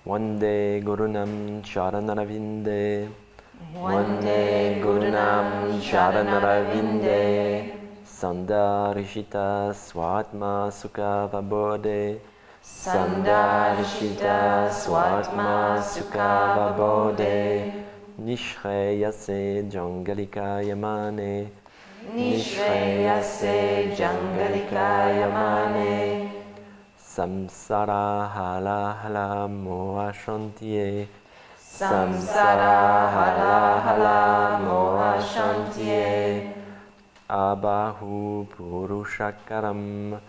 Vande Gurunam Charanaravinda. Vande Gurunam Charanaravinda. Sandarishita Swatma Sukhava Bodhe. Sandarishita Swatma Sukhava Bodhe. Nishreyase Jangalika Yamane. Nishreyase Jangalika Yamane. Samsara hala hala moha shantiye. Samsara hala hala moha shantiye. Abahu purushakaram.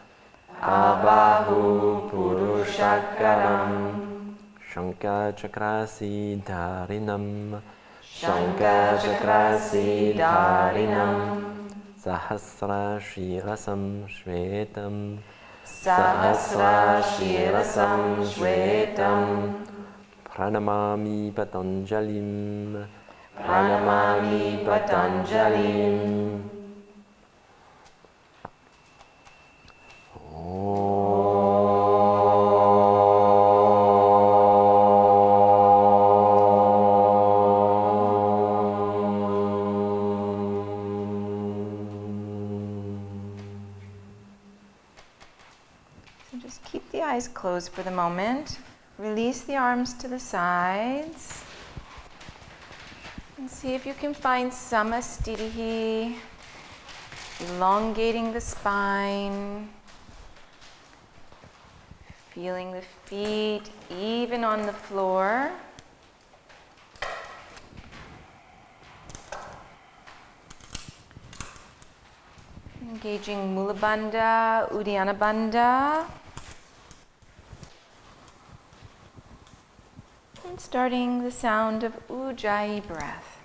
Abahu purushakaram. Shankha chakrasi dharinam. Shankha chakrasi dharinam. Sahasra shirasam shvetam. Sahasra shirasam shvetam. Pranamami Patanjalim. Pranamami Patanjalim. So just keep the eyes closed for the moment. Release the arms to the sides. And see if you can find samasthiti, elongating the spine. Feeling the feet even on the floor. Engaging Mula Bandha, Uddiyana Bandha. And starting the sound of Ujjayi breath.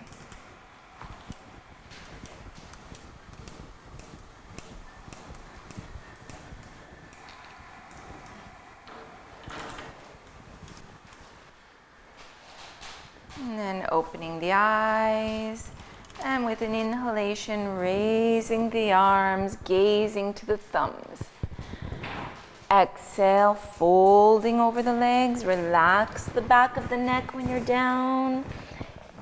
And then opening the eyes, and with an inhalation, raising the arms, gazing to the thumbs. Exhale, folding over the legs, relax the back of the neck when you're down.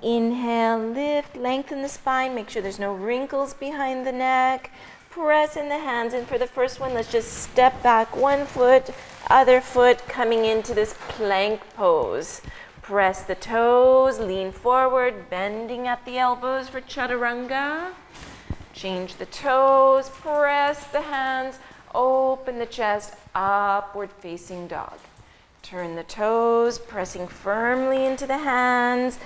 Inhale, lift, lengthen the spine, make sure there's no wrinkles behind the neck. Press in the hands, and for the first one, let's just step back one foot, other foot coming into this plank pose. Press the toes, lean forward, bending at the elbows for chaturanga. Change the toes, press the hands, open the chest, upward facing dog. Turn the toes, pressing firmly into the hands,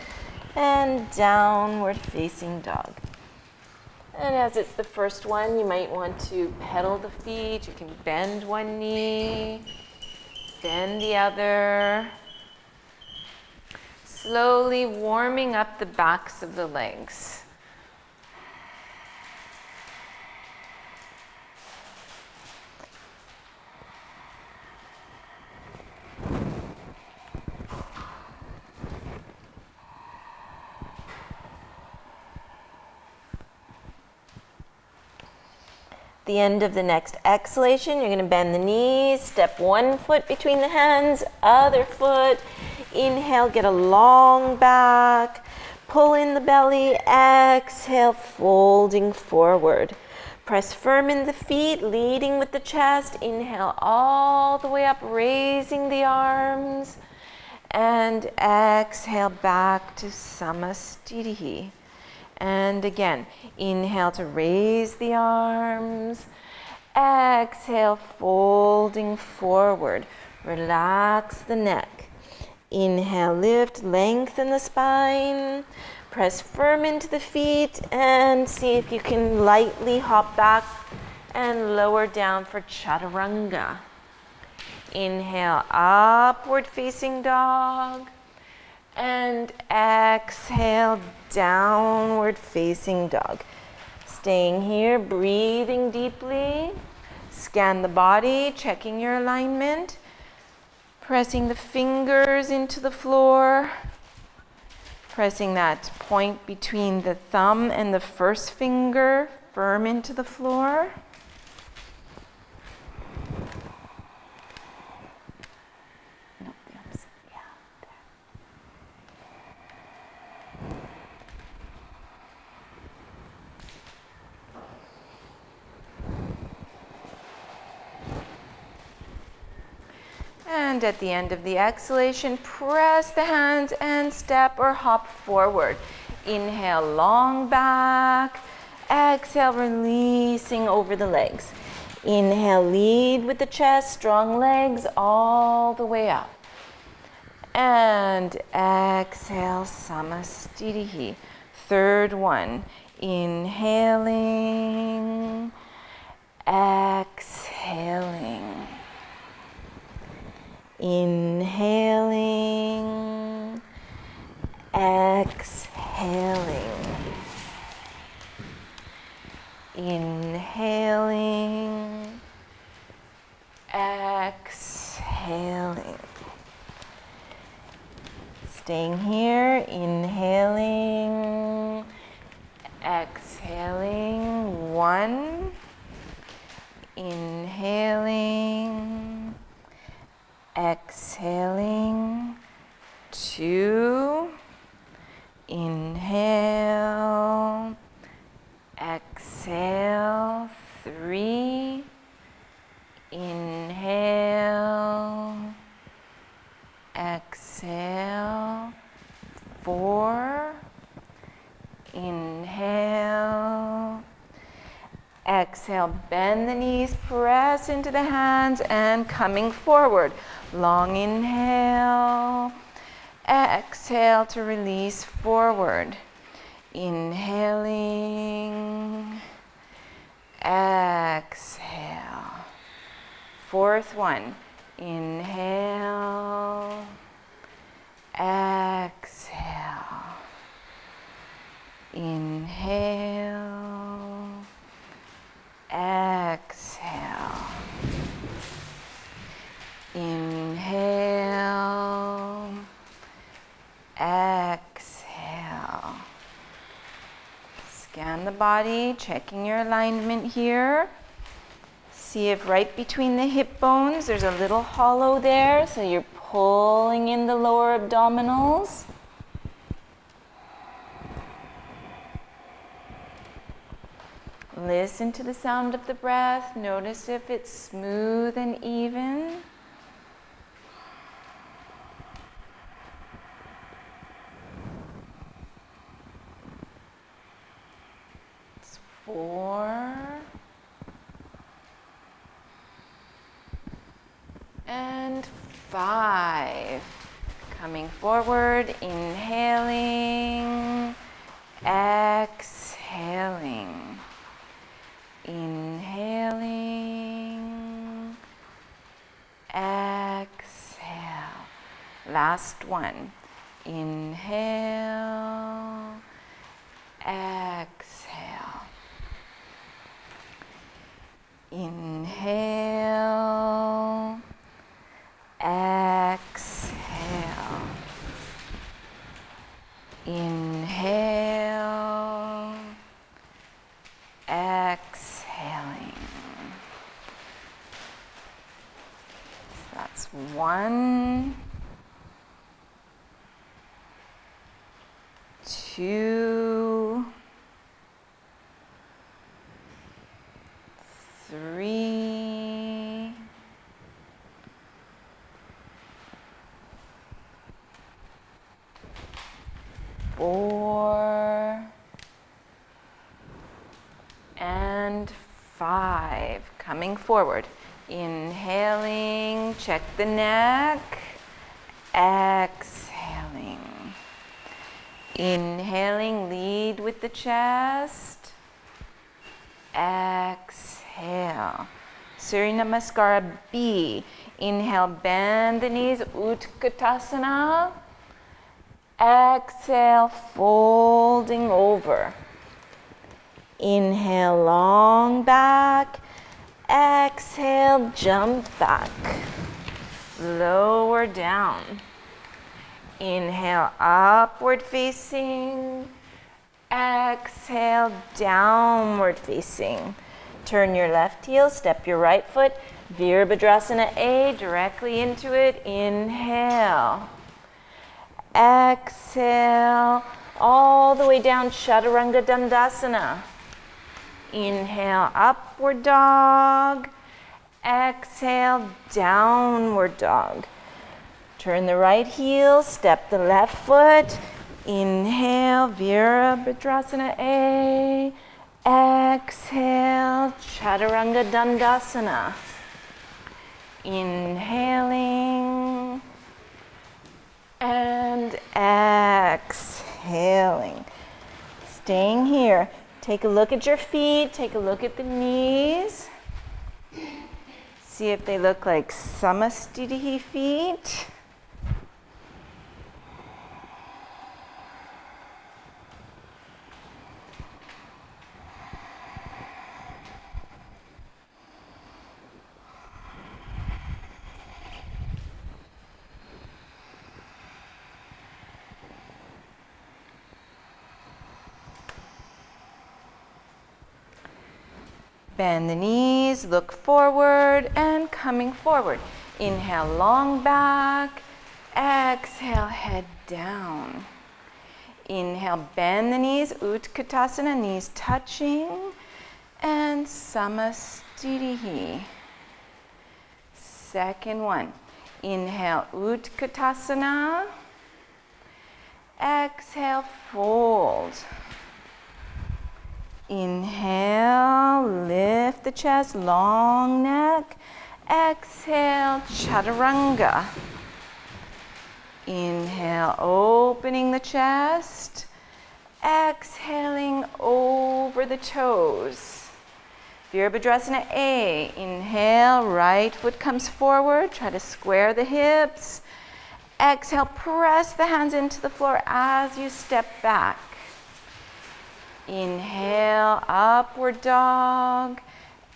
and downward facing dog. And as it's the first one, you might want to pedal the feet. You can bend one knee, bend the other. Slowly warming up the backs of the legs. The end of the next exhalation, you're going to bend the knees, step one foot between the hands, other foot. Inhale, get a long back, pull in the belly, exhale, folding forward. Press firm in the feet, leading with the chest. Inhale all the way up, raising the arms. And exhale back to samasthiti. And again, inhale to raise the arms. Exhale, folding forward. Relax the neck. Inhale, lift, lengthen the spine. Press firm into the feet and see if you can lightly hop back and lower down for chaturanga. Inhale, upward facing dog. And exhale, downward facing dog. Staying here, breathing deeply. Scan the body, checking your alignment. Pressing the fingers into the floor. Pressing that point between the thumb and the first finger firm into the floor. And at the end of the exhalation, press the hands and step or hop forward. Inhale, long back. Exhale, releasing over the legs. Inhale, lead with the chest, strong legs all the way up. And exhale, samastitihi. Third one, inhaling, exhaling. Inhaling, exhaling. Inhaling, exhaling. Staying here, inhaling, exhaling. 1, inhaling, exhaling. 2, inhale, exhale. 3, inhale, exhale. 4, inhale, exhale. Bend the knees, press into the hands and coming forward. Long inhale, exhale to release forward. Inhaling, exhale. Fourth one, inhale, exhale. Inhale, exhale. Inhale, exhale. Scan the body, checking your alignment here. See if right between the hip bones there's a little hollow there, so you're pulling in the lower abdominals. Listen to the sound of the breath. Notice if it's smooth and even. It's 4. And 5. Coming forward, inhaling, exhaling. Inhaling, exhale. Last one. Inhale, exhale. Inhale, exhale. Inhale, exhaling. That's 1, 2, 3, 4, and 5. Coming forward. Inhaling, check the neck. exhaling. Inhaling, lead with the chest. Exhale. Surya namaskara B. Inhale, bend the knees, Utkatasana. Exhale, folding over. Inhale, long back. Exhale, jump back. Lower down. Inhale, upward facing. Exhale, downward facing. Turn your left heel, step your right foot. Virabhadrasana A, directly into it. Inhale. Exhale, all the way down, Chaturanga Dandasana. Inhale, upward dog. Exhale, downward dog. Turn the right heel, step the left foot. Inhale, Virabhadrasana A. Exhale, Chaturanga Dandasana. Inhaling and exhaling. Staying here. Take a look at your feet. Take a look at the knees. See if they look like Samastitihi feet. Bend the knees, look forward, and coming forward. Inhale, long back. Exhale, head down. Inhale, bend the knees, Utkatasana, knees touching, and Samastitihi. Second one. Inhale, Utkatasana. Exhale, fold. Inhale, lift the chest, long neck. Exhale, Chaturanga. Inhale, opening the chest. Exhaling over the toes. Virabhadrasana A. Inhale, right foot comes forward. Try to square the hips. Exhale, press the hands into the floor as you step back. Inhale, upward dog.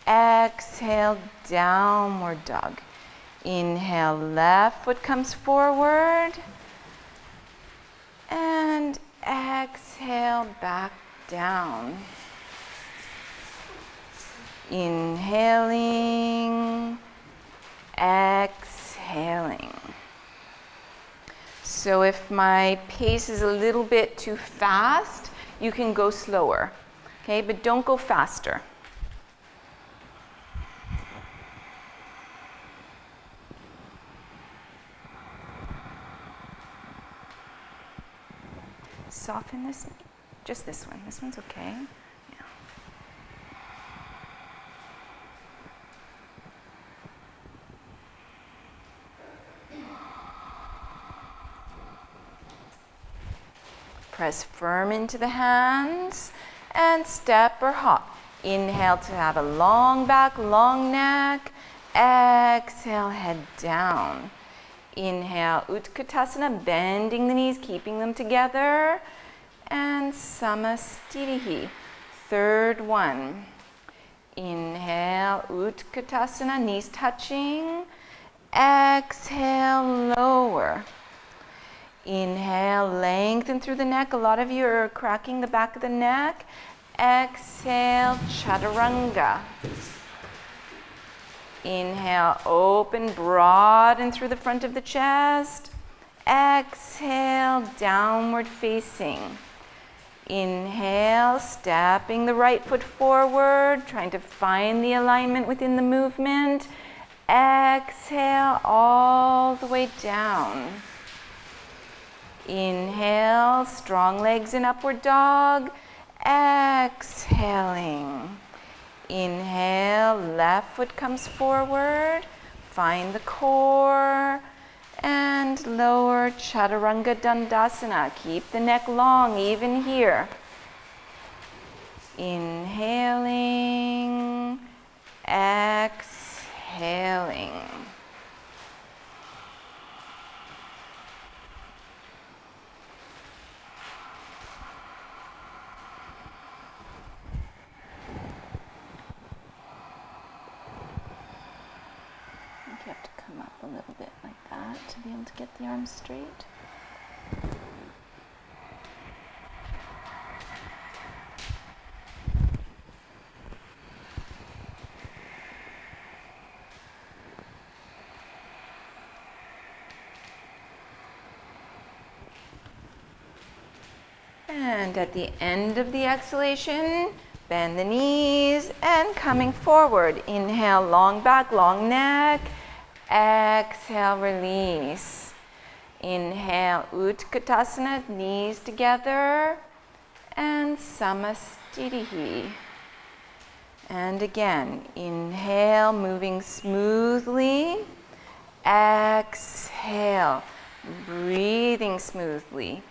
Exhale, downward dog. Inhale, left foot comes forward. And exhale, back down. Inhaling, exhaling. So if my pace is a little bit too fast, you can go slower, okay? But don't go faster. Soften this, just this one. This one's okay. Yeah. Press firm into the hands and step or hop. Inhale to have a long back, long neck. Exhale, head down. Inhale, Utkatasana, bending the knees, keeping them together. And Samastitihi, third one. Inhale, Utkatasana, knees touching. Exhale, lower. Inhale, lengthen through the neck. A lot of you are cracking the back of the neck. Exhale, Chaturanga. Inhale, open, broaden through the front of the chest. Exhale, downward facing. Inhale, stepping the right foot forward, trying to find the alignment within the movement. Exhale, all the way down. Inhale, strong legs in upward dog. Exhaling. Inhale, left foot comes forward. Find the core. And lower Chaturanga Dandasana. Keep the neck long, even here. Inhaling, exhaling. You have to come up a little bit like that to be able to get the arms straight. And at the end of the exhalation, bend the knees and coming forward. Inhale, long back, long neck. Exhale, release. Inhale, Utkatasana, knees together. And Samastitihi. And again, inhale, moving smoothly. Exhale, breathing smoothly.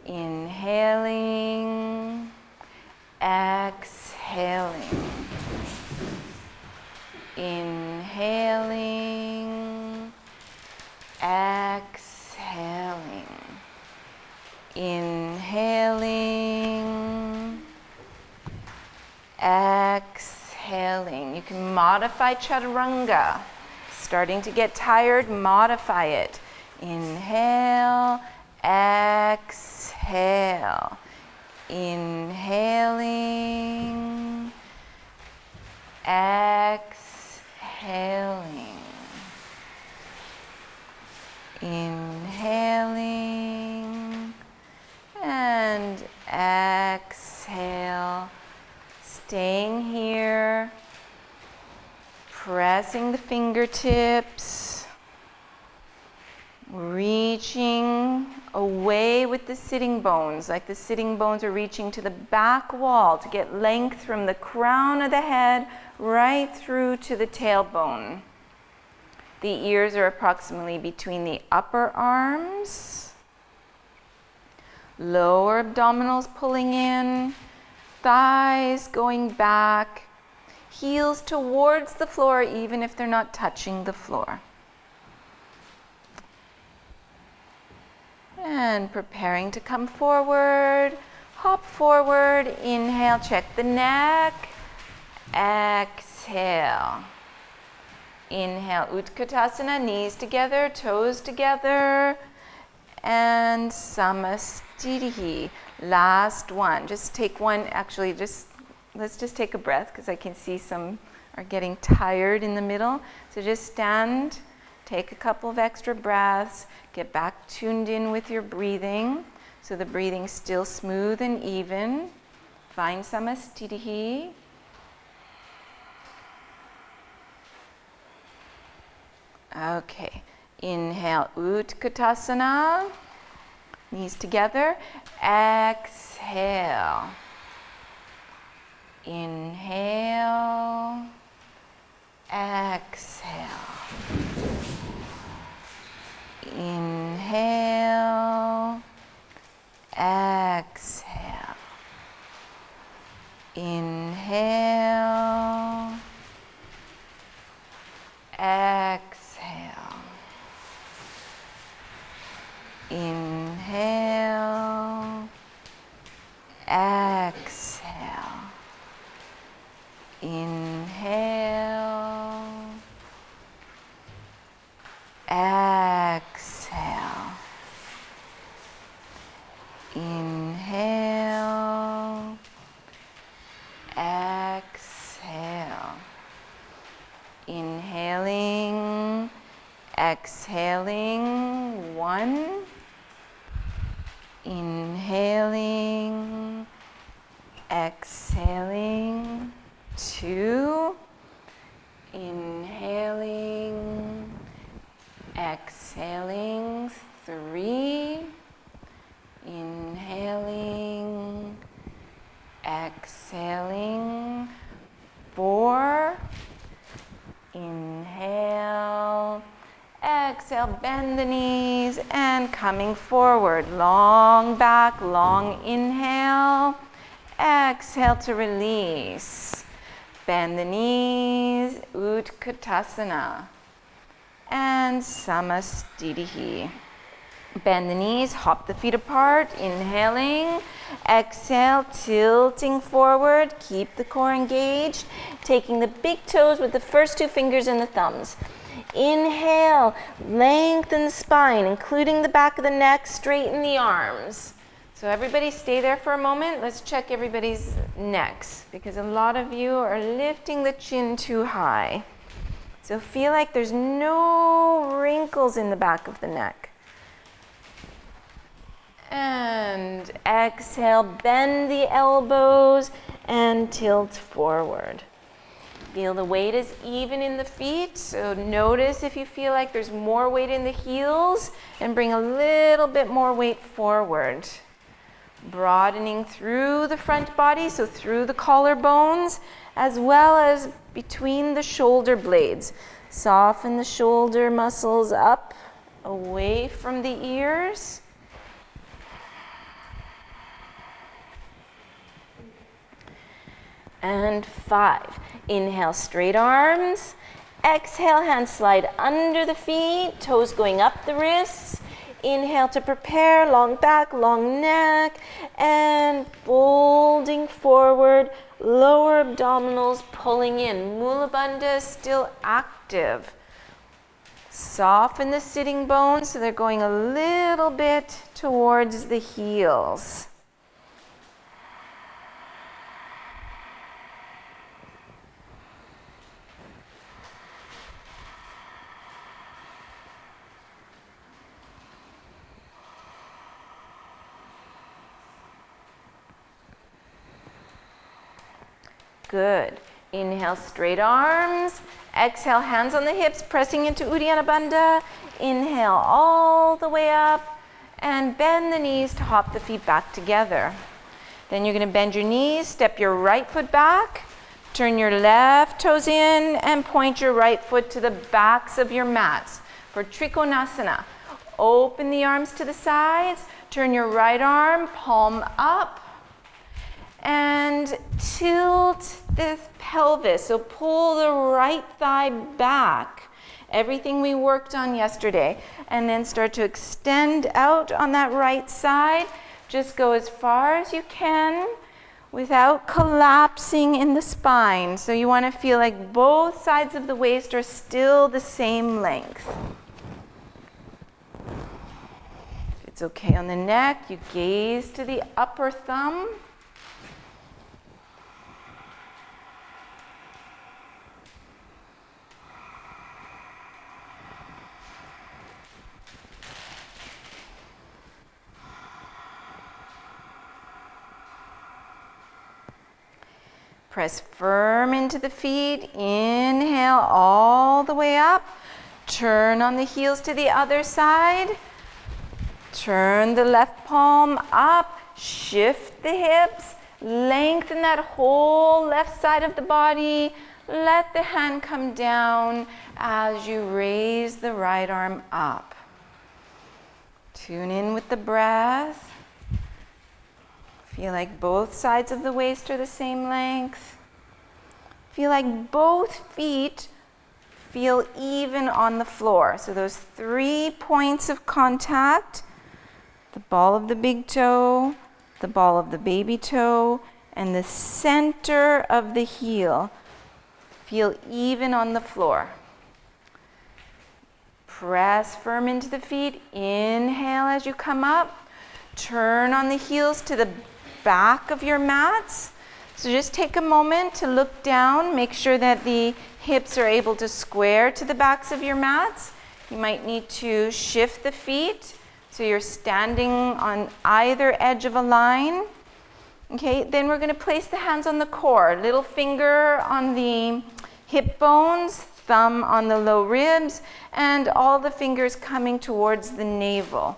Inhaling, exhaling. Inhaling, exhaling. Inhaling, exhaling. You can modify Chaturanga. Starting to get tired, modify it. Inhale, exhale. Inhaling, exhaling. Inhaling and exhale. Staying here, pressing the fingertips, reaching away with the sitting bones, like the sitting bones are reaching to the back wall to get length from the crown of the head right through to the tailbone. The ears are approximately between the upper arms. Lower abdominals pulling in, thighs going back, heels towards the floor even if they're not touching the floor. And preparing to come forward, hop forward, inhale, check the neck, exhale. Inhale, Utkatasana, knees together, toes together, and Samastitihi. Last one, just take one, actually let's just take a breath because I can see some are getting tired in the middle. So just stand, take a couple of extra breaths, get back tuned in with your breathing. So the breathing's still smooth and even. Find Samastitihi. Okay, inhale, Utkatasana, knees together, exhale. Inhale, exhale. Inhale, exhale. Inhale, exhale. Inhale, exhale. Inhale, exhale. Inhale, exhale. Inhaling, exhaling, 1. Inhaling, exhaling, 2. Inhaling, exhaling, 3. Inhaling, exhaling, 4. Inhale, exhale. exhale, bend the knees, and coming forward. Long back, long inhale. Exhale to release. Bend the knees, Utkatasana. And Samastitihi. Bend the knees, hop the feet apart, inhaling. Exhale, tilting forward, keep the core engaged. Taking the big toes with the first two fingers and the thumbs. Inhale, lengthen the spine, including the back of the neck, straighten the arms. So everybody stay there for a moment. Let's check everybody's necks, because a lot of you are lifting the chin too high. So feel like there's no wrinkles in the back of the neck. And exhale, bend the elbows and tilt forward. Feel the weight is even in the feet, so notice if you feel like there's more weight in the heels, and bring a little bit more weight forward. Broadening through the front body, so through the collarbones, as well as between the shoulder blades. Soften the shoulder muscles up, away from the ears. And 5. Inhale, straight arms. Exhale, hands slide under the feet, toes going up the wrists. Inhale to prepare, long back, long neck, and folding forward, lower abdominals pulling in. Mula Bandha is still active. Soften the sitting bones so they're going a little bit towards the heels. Good. Inhale, straight arms. Exhale, hands on the hips, pressing into Uddiyana Bandha. Inhale all the way up and bend the knees to hop the feet back together. Then you're going to bend your knees, step your right foot back, turn your left toes in, and point your right foot to the backs of your mats for Trikonasana. Open the arms to the sides, turn your right arm, palm up, and tilt the pelvis. So pull the right thigh back. Everything we worked on yesterday. And then start to extend out on that right side. Just go as far as you can without collapsing in the spine. So you want to feel like both sides of the waist are still the same length. If it's okay on the neck, you gaze to the upper thumb. Press firm into the feet. Inhale all the way up. Turn on the heels to the other side. Turn the left palm up. Shift the hips. Lengthen that whole left side of the body. Let the hand come down as you raise the right arm up. Tune in with the breath. Feel like both sides of the waist are the same length. Feel like both feet feel even on the floor. So those 3 points of contact, the ball of the big toe, the ball of the baby toe, and the center of the heel, feel even on the floor. Press firm into the feet. Inhale as you come up. Turn on the heels to the back of your mats. So just take a moment to look down, make sure that the hips are able to square to the backs of your mats. You might need to shift the feet so you're standing on either edge of a line. Okay, then we're going to place the hands on the core, little finger on the hip bones, thumb on the low ribs, and all the fingers coming towards the navel.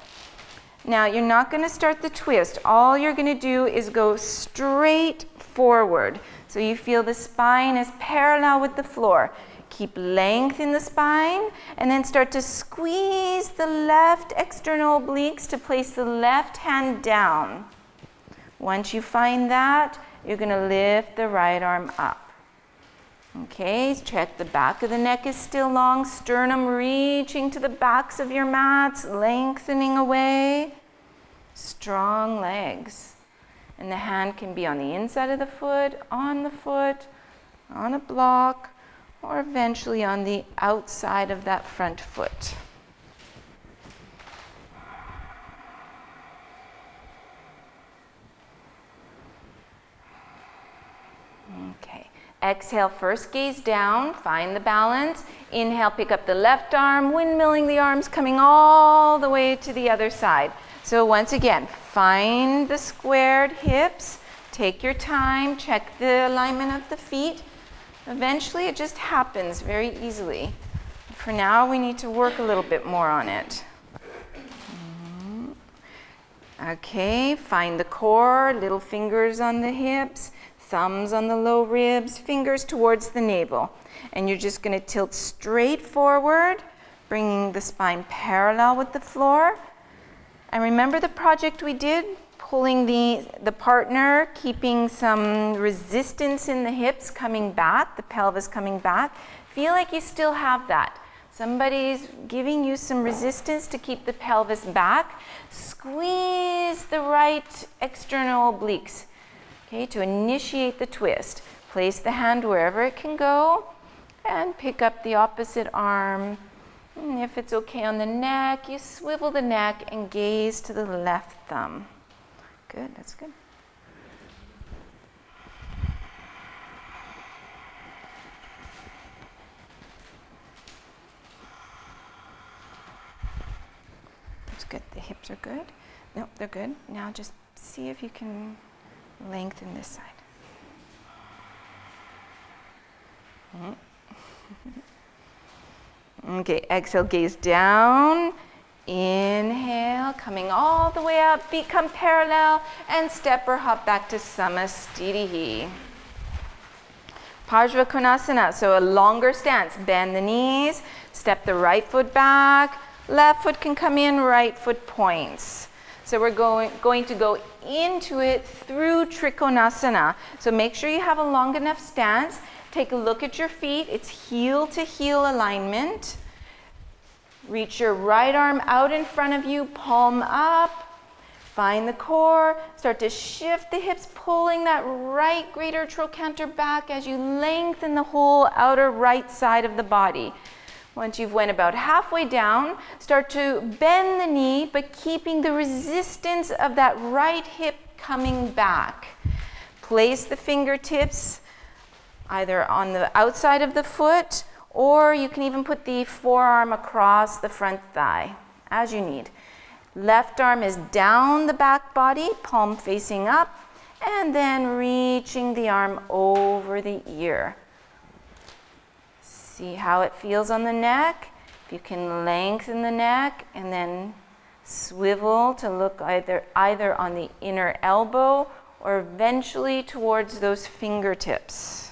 Now, you're not going to start the twist. All you're going to do is go straight forward. So you feel the spine is parallel with the floor. Keep length in the spine, and then start to squeeze the left external obliques to place the left hand down. Once you find that, you're going to lift the right arm up. Okay, check the back of the neck is still long, sternum reaching to the backs of your mats, lengthening away. Strong legs. And the hand can be on the inside of the foot, on a block, or eventually on the outside of that front foot. Okay. Exhale, first gaze down, find the balance. Inhale, pick up the left arm, windmilling the arms, coming all the way to the other side. So once again, find the squared hips, take your time, check the alignment of the feet. Eventually it just happens very easily. For now, we need to work a little bit more on it. Okay, find the core, little fingers on the hips, thumbs on the low ribs, fingers towards the navel. And you're just going to tilt straight forward, bringing the spine parallel with the floor. And remember the project we did? Pulling the partner, keeping some resistance in the hips, coming back, the pelvis coming back. Feel like you still have that. Somebody's giving you some resistance to keep the pelvis back. Squeeze the right external obliques, okay, to initiate the twist. Place the hand wherever it can go and pick up the opposite arm. And if it's okay on the neck, you swivel the neck and gaze to the left thumb. Good, that's good. That's good. The hips are good. Nope, they're good. Now just see if you can lengthen this side. Okay, exhale, gaze down. Inhale, coming all the way up, feet come parallel, and step or hop back to Samastitihi. Parshva Konasana, so a longer stance. Bend the knees, step the right foot back, left foot can come in, right foot points. So we're going to go into it through Trikonasana. So make sure you have a long enough stance. Take a look at your feet. It's heel to heel alignment. Reach your right arm out in front of you, palm up. Find the core. Start to shift the hips, pulling that right greater trochanter back as you lengthen the whole outer right side of the body. Once you've went about halfway down, start to bend the knee, but keeping the resistance of that right hip coming back. Place the fingertips either on the outside of the foot, or you can even put the forearm across the front thigh, as you need. Left arm is down the back body, palm facing up, and then reaching the arm over the ear. See how it feels on the neck. If you can lengthen the neck and then swivel to look either on the inner elbow or eventually towards those fingertips.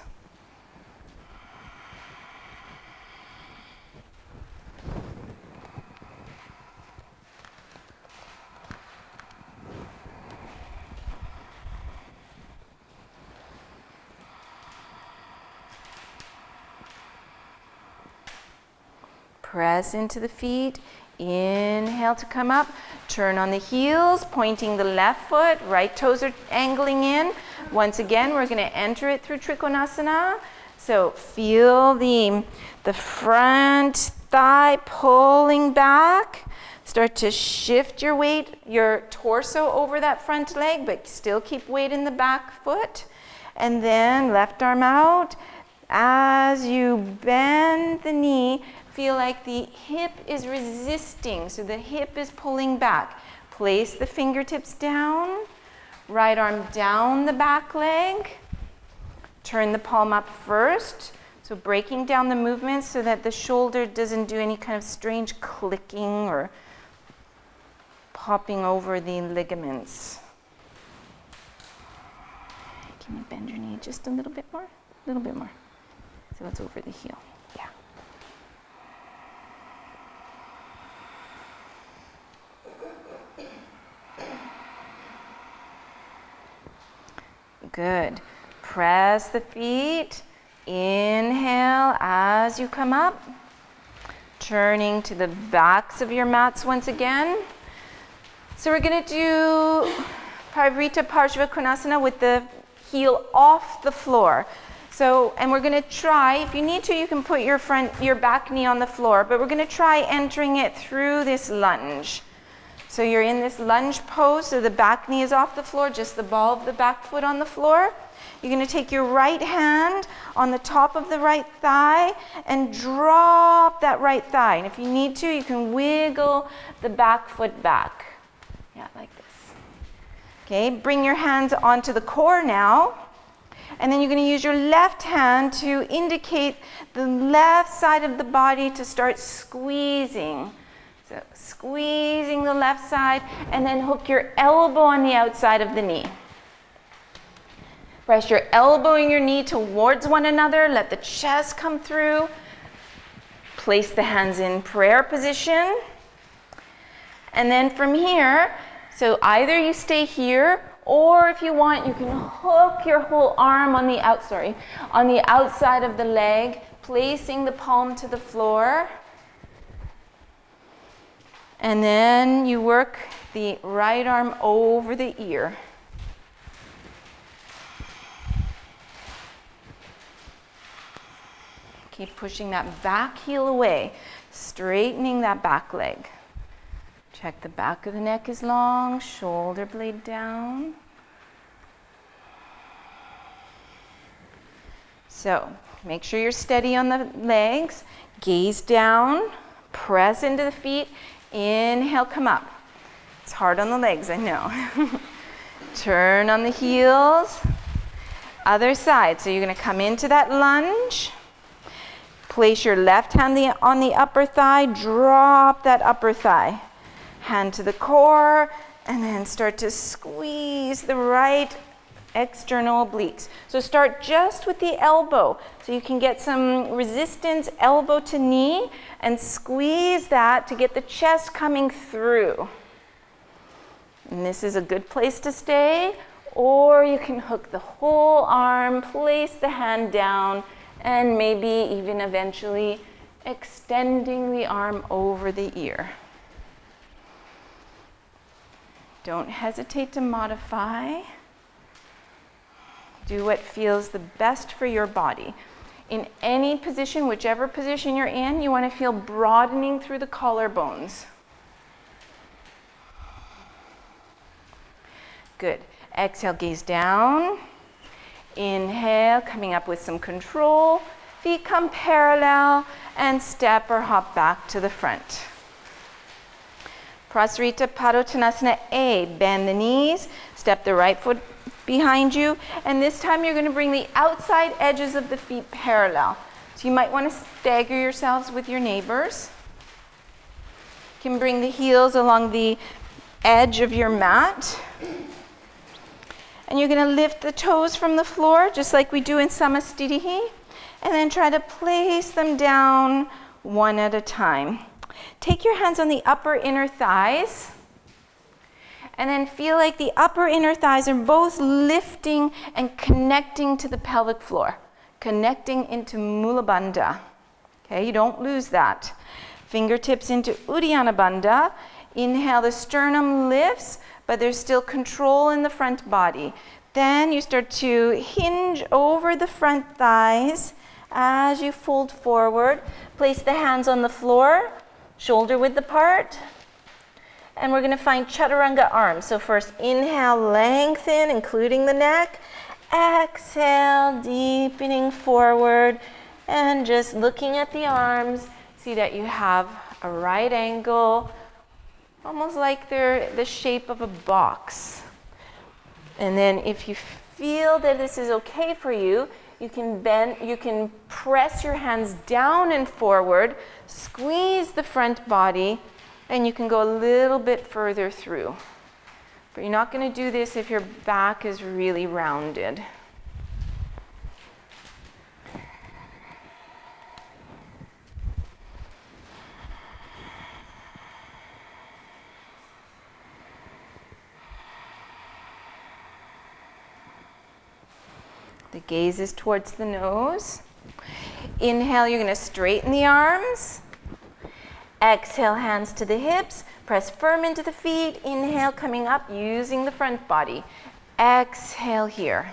Press into the feet. Inhale to come up. Turn on the heels, pointing the left foot. Right toes are angling in. Once again, we're going to enter it through Trikonasana. So feel the front thigh pulling back. Start to shift your weight, your torso over that front leg, but still keep weight in the back foot. And then left arm out. As you bend the knee, feel like the hip is resisting, so the hip is pulling back. Place the fingertips down, right arm down the back leg. Turn the palm up first, so breaking down the movement so that the shoulder doesn't do any kind of strange clicking or popping over the ligaments. Can you bend your knee just a little bit more? A little bit more. So it's over the heel. Yeah. Good. Press the feet. Inhale as you come up. Turning to the backs of your mats once again. So we're going to do Parivrtta Parshvakonasana with the heel off the floor. So, and we're going to try, if you need to, you can put your back knee on the floor, but we're going to try entering it through this lunge. So you're in this lunge pose, so the back knee is off the floor, just the ball of the back foot on the floor. You're going to take your right hand on the top of the right thigh and drop that right thigh. And if you need to, you can wiggle the back foot back. Yeah, like this. Okay, bring your hands onto the core now. And then you're going to use your left hand to indicate the left side of the body to start squeezing. So squeezing the left side, and then hook your elbow on the outside of the knee. Press your elbow and your knee towards one another. Let the chest come through. Place the hands in prayer position. And then from here, so either you stay here, or if you want, you can hook your whole arm on the outside of the leg, placing the palm to the floor. And then you work the right arm over the ear. Keep pushing that back heel away, straightening that back leg. Check the back of the neck is long, shoulder blade down. So make sure you're steady on the legs, gaze down, press into the feet, inhale, come up. It's hard on the legs, I know. Turn on the heels, other side. So you're gonna come into that lunge. Place your left hand on the upper thigh, drop that upper thigh. Hand to the core, and then start to squeeze the right external obliques. So start just with the elbow, so you can get some resistance, elbow to knee, and squeeze that to get the chest coming through. And this is a good place to stay, or you can hook the whole arm, place the hand down, and maybe even eventually extending the arm over the ear. Don't hesitate to modify. Do what feels the best for your body. In any position, whichever position you're in, you want to feel broadening through the collarbones. Good. Exhale, gaze down. Inhale, coming up with some control. Feet come parallel and step or hop back to the front. Prasarita Padottanasana A. Bend the knees, step the right foot behind you, and this time you're going to bring the outside edges of the feet parallel. So you might want to stagger yourselves with your neighbors. You can bring the heels along the edge of your mat. And you're going to lift the toes from the floor, just like we do in Samastitihi, and then try to place them down one at a time. Take your hands on the upper inner thighs, and then feel like the upper inner thighs are both lifting and connecting to the pelvic floor, connecting into Mula Bandha. Okay, you don't lose that. Fingertips into Uddiyana Bandha. Inhale, the sternum lifts, but there's still control in the front body. Then you start to hinge over the front thighs as you fold forward. Place the hands on the floor, shoulder width apart. And we're going to find chaturanga arms. So first, inhale, lengthen, including the neck. Exhale, deepening forward. And just looking at the arms, see that you have a right angle, almost like they're the shape of a box. And then if you feel that this is okay for you, you can bend, you can press your hands down and forward, squeeze the front body, and you can go a little bit further through. But you're not going to do this if your back is really rounded. The gaze is towards the nose. Inhale, you're going to straighten the arms. Exhale, hands to the hips. Press firm into the feet. Inhale, coming up, using the front body. Exhale here.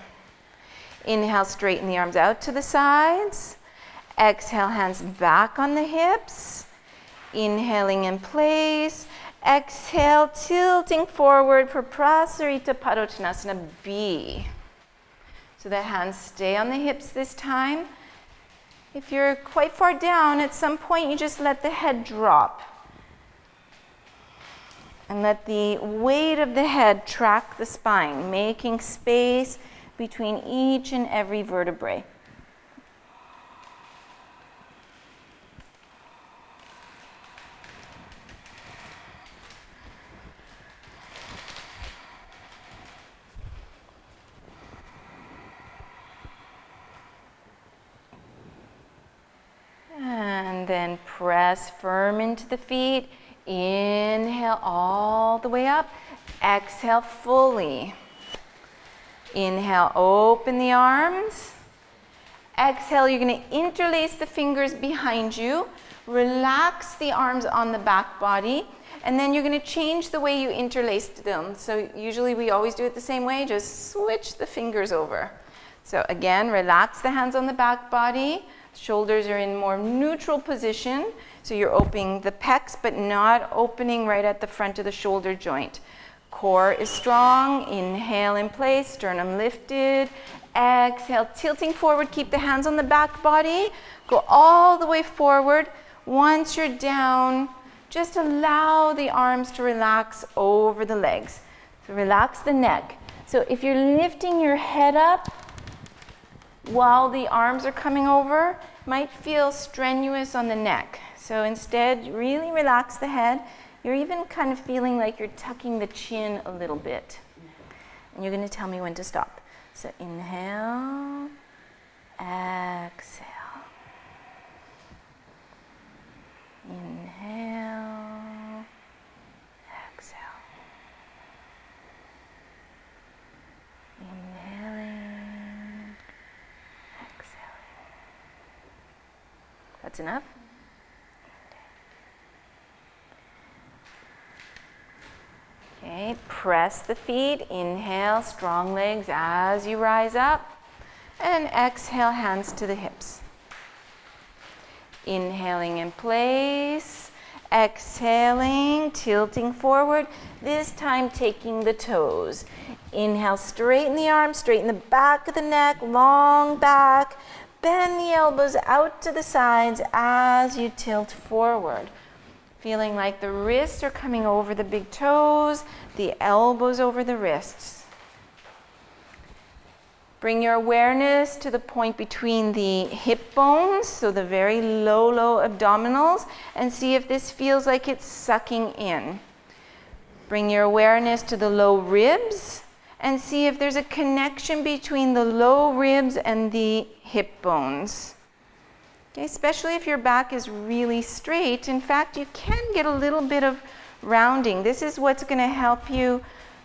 Inhale, straighten the arms out to the sides. Exhale, hands back on the hips. Inhaling in place. Exhale, tilting forward for Prasarita Padottanasana B. So the hands stay on the hips this time. If you're quite far down, at some point you just let the head drop. And let the weight of the head track the spine, making space between each and every vertebrae. And then press firm into the feet. Inhale all the way up. Exhale fully. Inhale, open the arms. Exhale, you're going to interlace the fingers behind you. Relax the arms on the back body. And then you're going to change the way you interlaced them. So usually we always do it the same way. Just switch the fingers over. So again, relax the hands on the back body. Shoulders are in more neutral position. So you're opening the pecs, but not opening right at the front of the shoulder joint. Core is strong. Inhale in place, sternum lifted. Exhale, tilting forward. Keep the hands on the back body. Go all the way forward. Once you're down, just allow the arms to relax over the legs. So relax the neck. So if you're lifting your head up while the arms are coming over, it might feel strenuous on the neck. So instead, really relax the head. You're even kind of feeling like you're tucking the chin a little bit. And you're going to tell me when to stop. So inhale, exhale. Inhale, exhale. Inhaling, exhaling. That's enough? Okay, press the feet. Inhale, strong legs as you rise up. And exhale, hands to the hips. Inhaling in place. Exhaling, tilting forward. This time taking the toes. Inhale, straighten the arms, straighten the back of the neck, long back. Bend the elbows out to the sides as you tilt forward. Feeling like the wrists are coming over the big toes, the elbows over the wrists. Bring your awareness to the point between the hip bones, so the very low abdominals, and see if this feels like it's sucking in. Bring your awareness to the low ribs and see if there's a connection between the low ribs and the hip bones. Okay, especially if your back is really straight. In fact, you can get a little bit of rounding. This is what's going to help you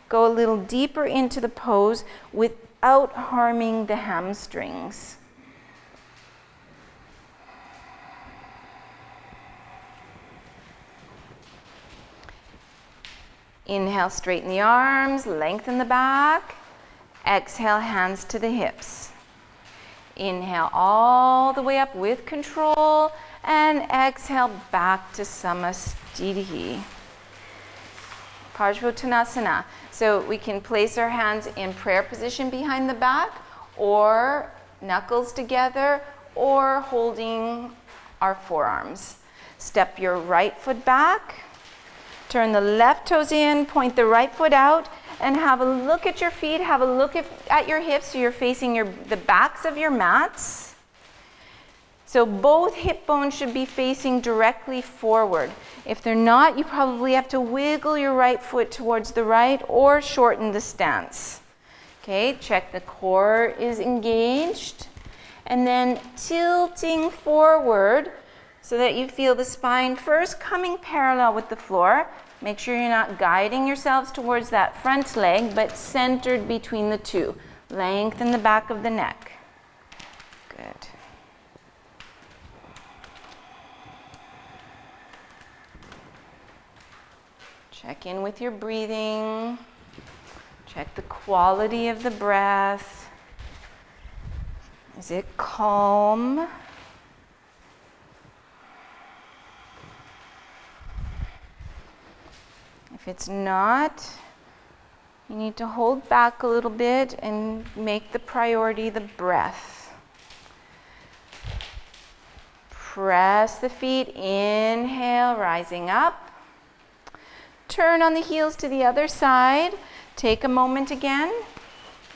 go a little deeper into the pose without harming the hamstrings. Inhale, straighten the arms, lengthen the back. Exhale, hands to the hips. Inhale all the way up with control, and exhale back to Samastitihi. Parsvottanasana. So we can place our hands in prayer position behind the back, or knuckles together, or holding our forearms. Step your right foot back. Turn the left toes in, point the right foot out, and have a look at your feet. Have a look at your hips so you're facing the backs of your mats. So both hip bones should be facing directly forward. If they're not, you probably have to wiggle your right foot towards the right or shorten the stance. Okay, check the core is engaged. And then tilting forward so that you feel the spine first coming parallel with the floor. Make sure you're not guiding yourselves towards that front leg, but centered between the two. Lengthen the back of the neck. Good. Check in with your breathing. Check the quality of the breath. Is it calm? If it's not, you need to hold back a little bit and make the priority the breath. Press the feet, inhale, rising up. Turn on the heels to the other side. Take a moment again.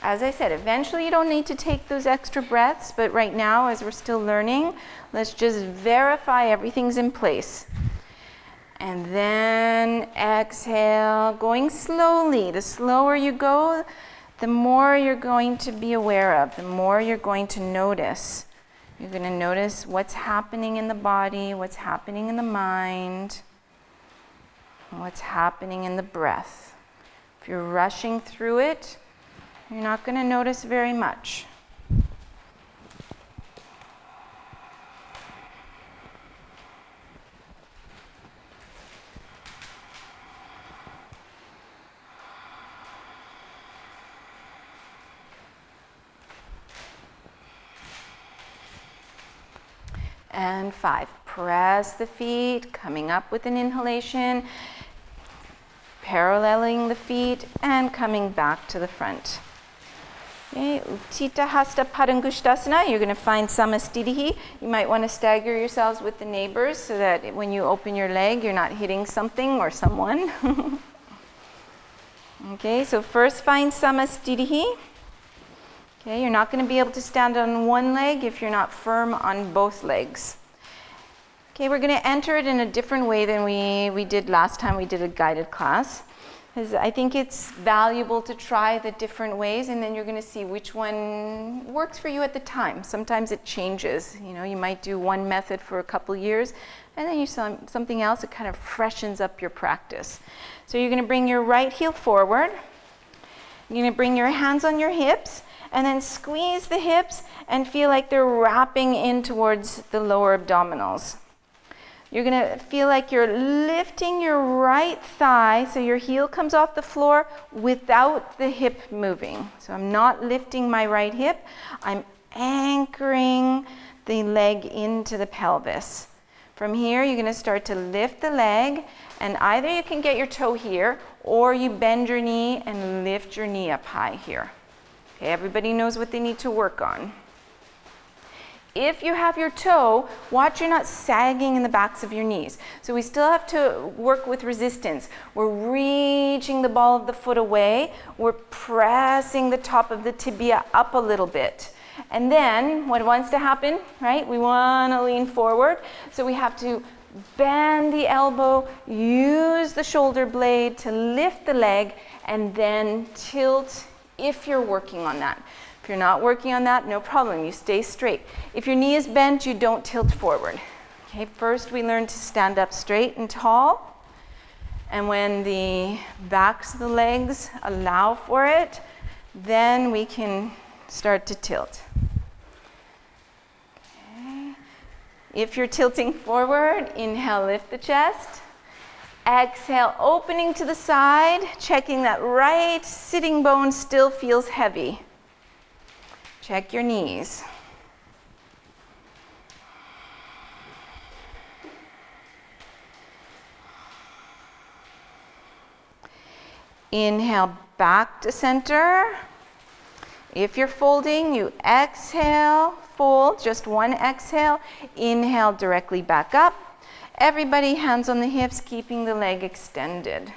As I said, eventually you don't need to take those extra breaths, but right now, as we're still learning, let's just verify everything's in place. And then exhale, going slowly. The slower you go, the more you're going to be aware of, the more you're going to notice. You're going to notice what's happening in the body, what's happening in the mind, what's happening in the breath. If you're rushing through it, you're not going to notice very much. And 5, press the feet, coming up with an inhalation, paralleling the feet, and coming back to the front. Okay, Uttita Hasta Padangusthasana, you're going to find Samasthitihi. You might want to stagger yourselves with the neighbors so that when you open your leg, you're not hitting something or someone. Okay, so first find Samasthitihi. Okay, you're not going to be able to stand on one leg if you're not firm on both legs. Okay, we're going to enter it in a different way than we did last time we did a guided class. Because I think it's valuable to try the different ways, and then you're going to see which one works for you at the time. Sometimes it changes. You know, you might do one method for a couple years, and then you do something else that kind of freshens up your practice. So you're going to bring your right heel forward. You're going to bring your hands on your hips, and then squeeze the hips and feel like they're wrapping in towards the lower abdominals. You're going to feel like you're lifting your right thigh so your heel comes off the floor without the hip moving. So I'm not lifting my right hip, I'm anchoring the leg into the pelvis. From here, you're going to start to lift the leg, and either you can get your toe here or you bend your knee and lift your knee up high here. Okay, everybody knows what they need to work on. If you have your toe, watch you're not sagging in the backs of your knees. So we still have to work with resistance. We're reaching the ball of the foot away. We're pressing the top of the tibia up a little bit. And then what wants to happen, right? We want to lean forward. So we have to bend the elbow, use the shoulder blade to lift the leg, and then tilt if you're working on that. If you're not working on that, no problem, you stay straight. If your knee is bent, you don't tilt forward. Okay, first we learn to stand up straight and tall, and when the backs of the legs allow for it, then we can start to tilt. Okay. If you're tilting forward, inhale, lift the chest. Exhale, opening to the side, checking that right sitting bone still feels heavy. Check your knees. Inhale, back to center. If you're folding, you exhale, fold, just one exhale. Inhale, directly back up. Everybody, hands on the hips, keeping the leg extended.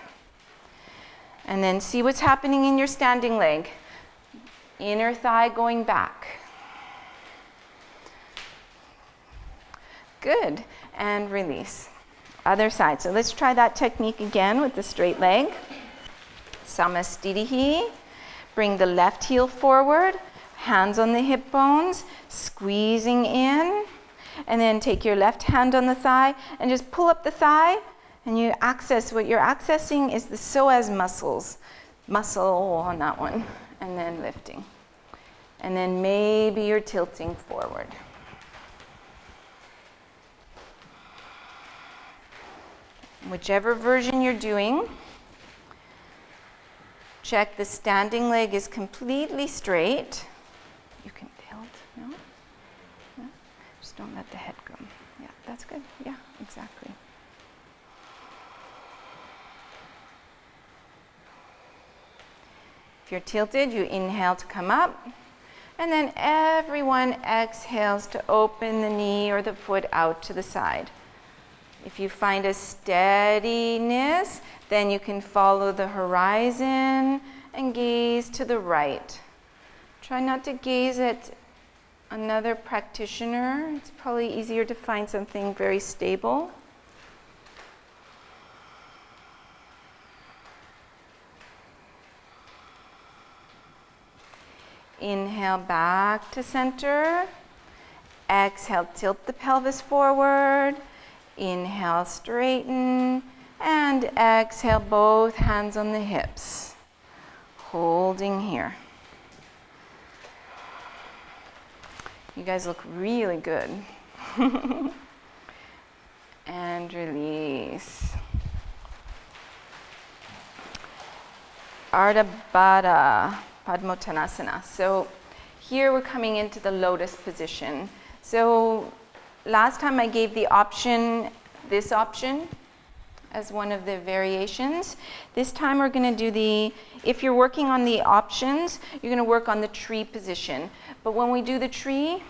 And then see what's happening in your standing leg. Inner thigh going back. Good, and release. Other side. So let's try that technique again with the straight leg. Samasthitihi. Bring the left heel forward, hands on the hip bones, squeezing in. And then take your left hand on the thigh and just pull up the thigh, and you access, what you're accessing is the psoas muscle on that one, and then lifting. And then maybe you're tilting forward. Whichever version you're doing, check the standing leg is completely straight. You can tilt, no? No? Just don't let the head go. Yeah, that's good. Yeah, exactly. If you're tilted, you inhale to come up. And then everyone exhales to open the knee or the foot out to the side. If you find a steadiness, then you can follow the horizon and gaze to the right. Try not to gaze at another practitioner. It's probably easier to find something very stable. Inhale back to center. Exhale, tilt the pelvis forward. Inhale, straighten. And exhale, both hands on the hips. Holding here. You guys look really good. And release. Ardha Baddha. Padmottanasana. So here we're coming into the lotus position. So last time I gave the option, this option, as one of the variations. This time we're going to do if you're working on the options, you're going to work on the tree position. But when we do the tree,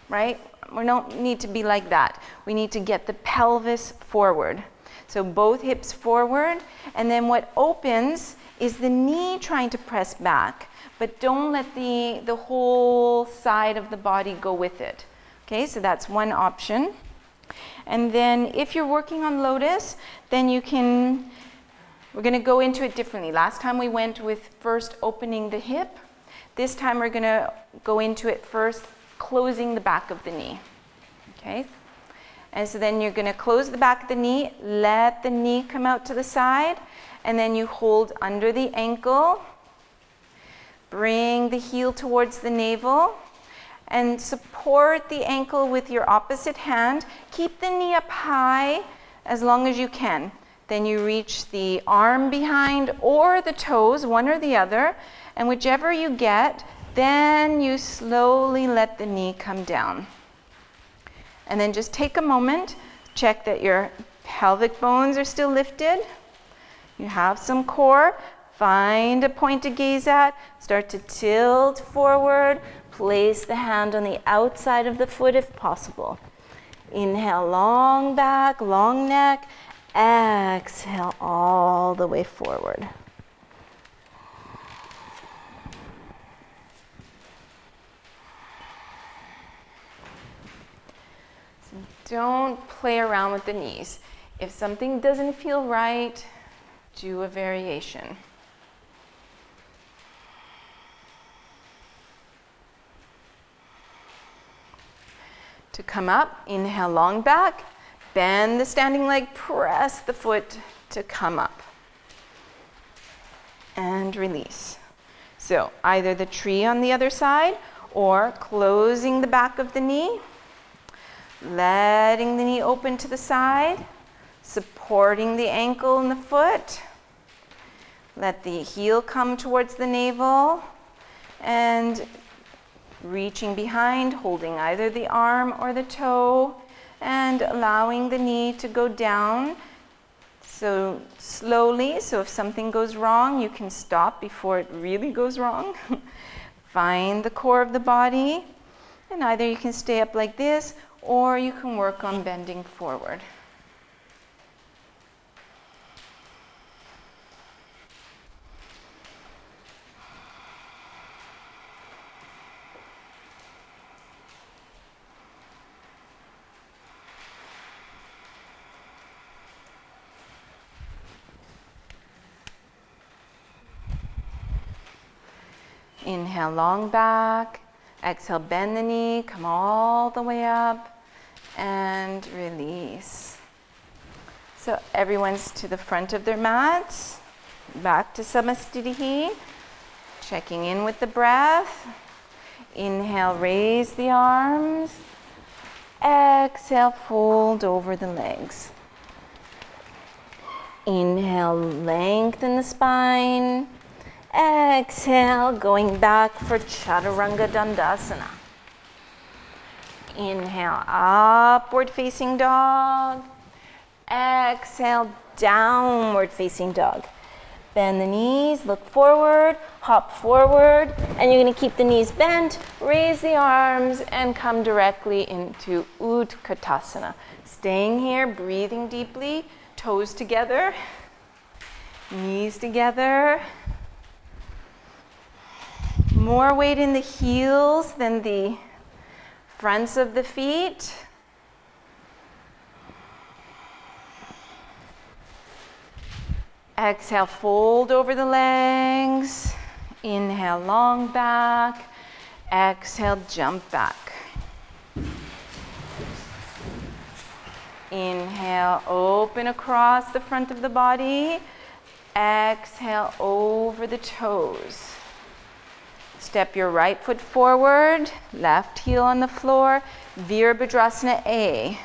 right, we don't need to be like that. We need to get the pelvis forward. So both hips forward, and then what opens is the knee trying to press back. But don't let the whole side of the body go with it. Okay, so that's one option. And then if you're working on lotus, then we're going to go into it differently. Last time we went with first opening the hip. This time we're going to go into it first, closing the back of the knee. Okay, and so then you're going to close the back of the knee, let the knee come out to the side, and then you hold under the ankle. Bring the heel towards the navel and support the ankle with your opposite hand. Keep the knee up high as long as you can. Then you reach the arm behind or the toes, one or the other, and whichever you get, then you slowly let the knee come down. And then just take a moment, check that your pelvic bones are still lifted. You have some core. Find a point to gaze at, start to tilt forward, place the hand on the outside of the foot if possible. Inhale, long back, long neck. Exhale all the way forward. So don't play around with the knees. If something doesn't feel right, do a variation. To come up, inhale, long back, bend the standing leg, press the foot to come up. And release. So either the tree on the other side or closing the back of the knee, letting the knee open to the side, supporting the ankle and the foot. Let the heel come towards the navel and reaching behind, holding either the arm or the toe, and allowing the knee to go down. So slowly, so if something goes wrong, you can stop before it really goes wrong. Find the core of the body, and either you can stay up like this, or you can work on bending forward. Inhale, long back. Exhale, bend the knee, come all the way up, and release. So everyone's to the front of their mats, back to Samastitihi, checking in with the breath. Inhale, raise the arms. Exhale, fold over the legs. Inhale, lengthen the spine. Exhale, going back for Chaturanga Dandasana. Inhale, upward facing dog. Exhale, downward facing dog. Bend the knees, look forward, hop forward, and you're going to keep the knees bent, raise the arms, and come directly into Utkatasana. Staying here, breathing deeply, toes together, knees together. More weight in the heels than the fronts of the feet. Exhale, fold over the legs. Inhale, long back. Exhale, jump back. Inhale, open across the front of the body. Exhale, over the toes. Step your right foot forward, left heel on the floor, Virabhadrasana A.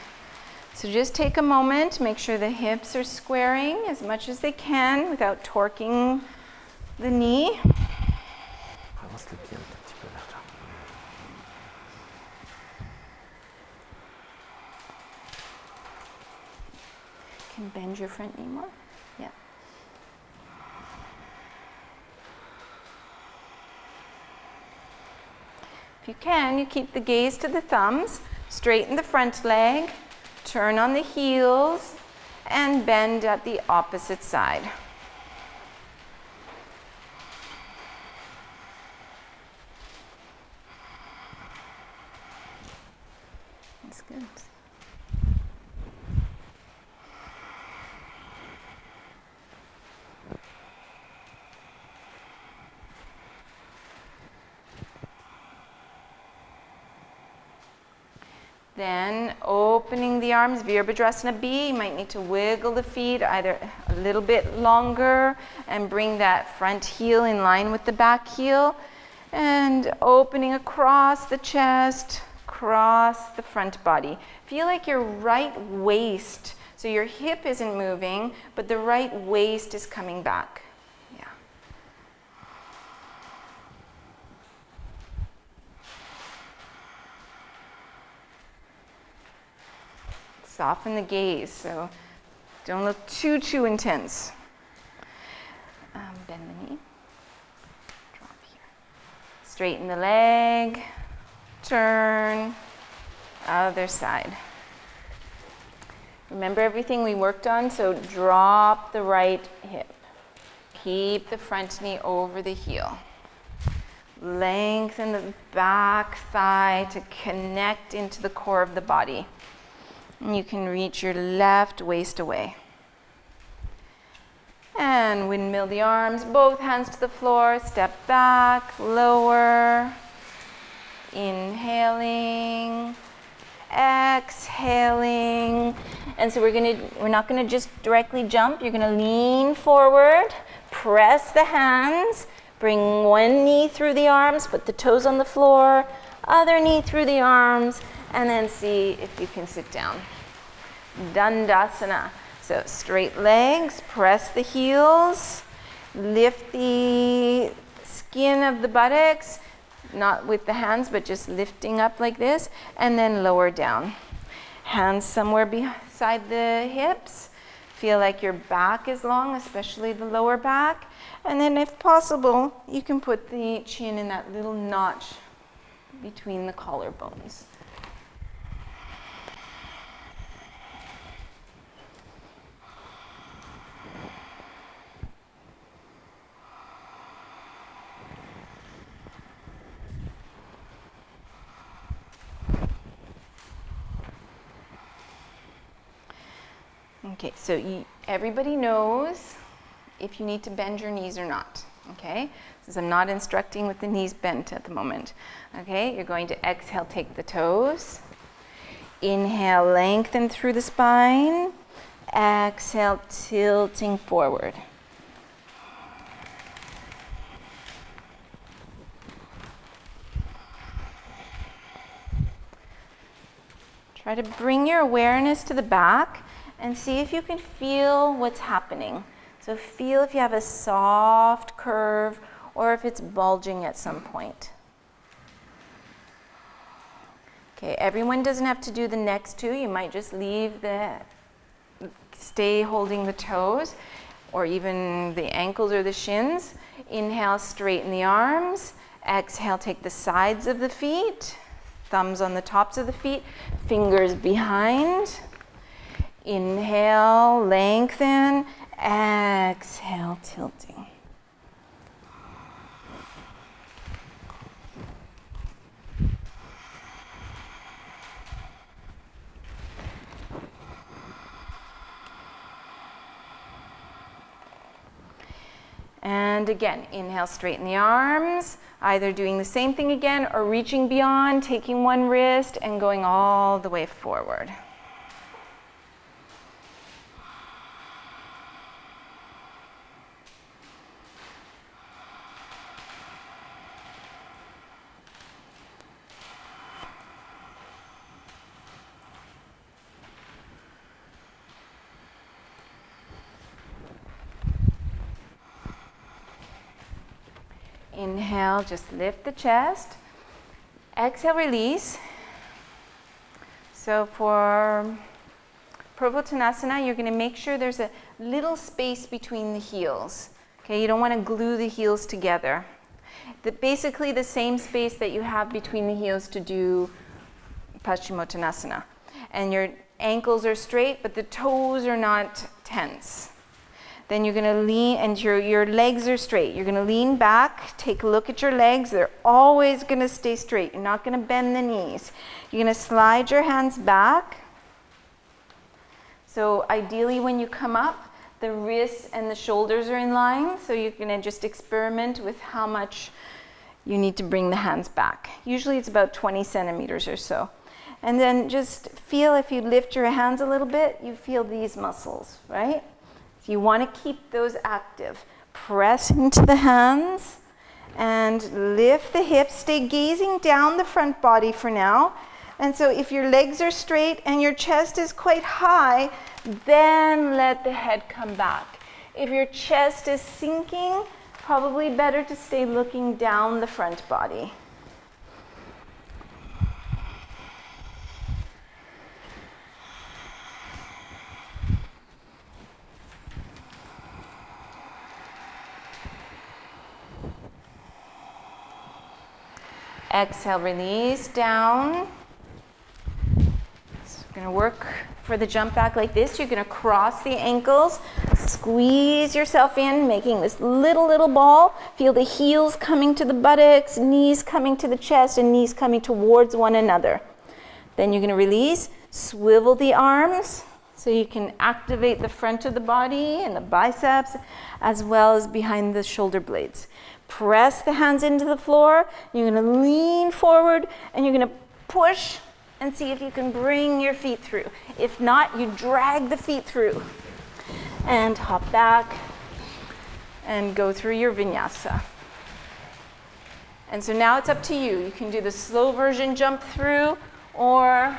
So just take a moment, make sure the hips are squaring as much as they can without torquing the knee. Can you bend your front knee more? Yeah. If you can, you keep the gaze to the thumbs, straighten the front leg, turn on the heels, and bend at the opposite side. That's good. Then opening the arms, Virabhadrasana B, you might need to wiggle the feet either a little bit longer and bring that front heel in line with the back heel. And opening across the chest, across the front body. Feel like your right waist, so your hip isn't moving, but the right waist is coming back. Soften the gaze, so don't look too intense. Bend the knee. Drop here. Straighten the leg. Turn. Other side. Remember everything we worked on, so drop the right hip. Keep the front knee over the heel. Lengthen the back thigh to connect into the core of the body. And you can reach your left waist away. And windmill the arms, both hands to the floor, step back, lower. Inhaling, exhaling. And so we're not gonna just directly jump, you're gonna lean forward, press the hands, bring one knee through the arms, put the toes on the floor, other knee through the arms, and then see if you can sit down. Dandasana. So straight legs, press the heels, lift the skin of the buttocks, not with the hands, but just lifting up like this, and then lower down. Hands somewhere beside the hips. Feel like your back is long, especially the lower back. And then if possible, you can put the chin in that little notch between the collarbones. Okay, so everybody knows if you need to bend your knees or not, okay? Since I'm not instructing with the knees bent at the moment, okay? You're going to exhale, take the toes. Inhale, lengthen through the spine. Exhale, tilting forward. Try to bring your awareness to the back and see if you can feel what's happening. So feel if you have a soft curve or if it's bulging at some point. Okay, everyone doesn't have to do the next two. You might just stay holding the toes or even the ankles or the shins. Inhale, straighten the arms. Exhale, take the sides of the feet, thumbs on the tops of the feet, fingers behind. Inhale, lengthen. Exhale, tilting. And again, inhale, straighten the arms, either doing the same thing again or reaching beyond, taking one wrist and going all the way forward. Inhale, just lift the chest. Exhale, release. So for Purvottanasana, you're going to make sure there's a little space between the heels. Okay, you don't want to glue the heels together. Basically the same space that you have between the heels to do Paschimottanasana. And your ankles are straight, but the toes are not tense. Then you're going to lean, and your legs are straight. You're going to lean back, take a look at your legs. They're always going to stay straight. You're not going to bend the knees. You're going to slide your hands back. So ideally when you come up, the wrists and the shoulders are in line. So you're going to just experiment with how much you need to bring the hands back. Usually it's about 20 centimeters or so. And then just feel, if you lift your hands a little bit, you feel these muscles, right? You want to keep those active. Press into the hands and lift the hips. Stay gazing down the front body for now. And so if your legs are straight and your chest is quite high, then let the head come back. If your chest is sinking, probably better to stay looking down the front body. Exhale, release down. So we're going to work for the jump back like this. You're going to cross the ankles, squeeze yourself in, making this little ball. Feel the heels coming to the buttocks, knees coming to the chest, and knees coming towards one another. Then you're going to release, swivel the arms so you can activate the front of the body and the biceps as well as behind the shoulder blades. Press the hands into the floor. You're going to lean forward and you're going to push and see if you can bring your feet through. If not, you drag the feet through. And hop back and go through your vinyasa. And so now it's up to you. You can do the slow version, jump through, or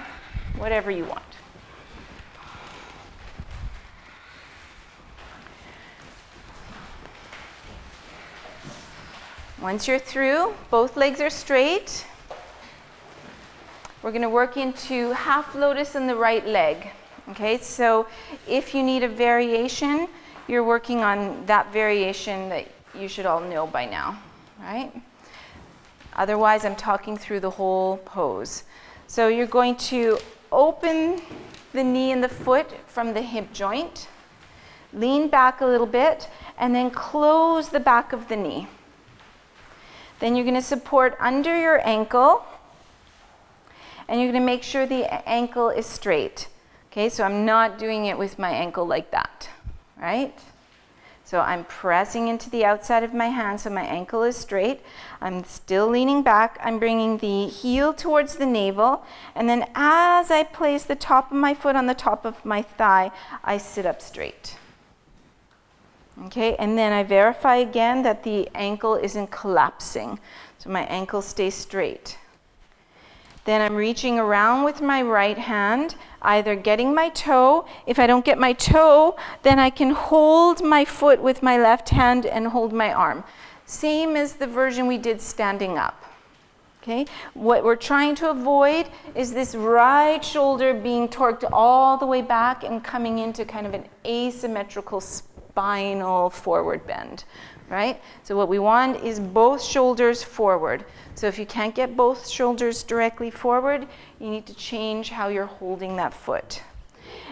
whatever you want. Once you're through, both legs are straight. We're going to work into half lotus in the right leg. Okay, so if you need a variation, you're working on that variation that you should all know by now, right? Otherwise, I'm talking through the whole pose. So you're going to open the knee and the foot from the hip joint, lean back a little bit, and then close the back of the knee. Then you're going to support under your ankle, and you're going to make sure the ankle is straight. Okay, so I'm not doing it with my ankle like that, right? So I'm pressing into the outside of my hand so my ankle is straight. I'm still leaning back. I'm bringing the heel towards the navel, and then as I place the top of my foot on the top of my thigh, I sit up straight. Okay, and then I verify again that the ankle isn't collapsing. So my ankle stays straight. Then I'm reaching around with my right hand, either getting my toe. If I don't get my toe, then I can hold my foot with my left hand and hold my arm. Same as the version we did standing up. Okay? What we're trying to avoid is this right shoulder being torqued all the way back and coming into kind of an asymmetrical spinal forward bend. Right? So what we want is both shoulders forward. So if you can't get both shoulders directly forward, you need to change how you're holding that foot.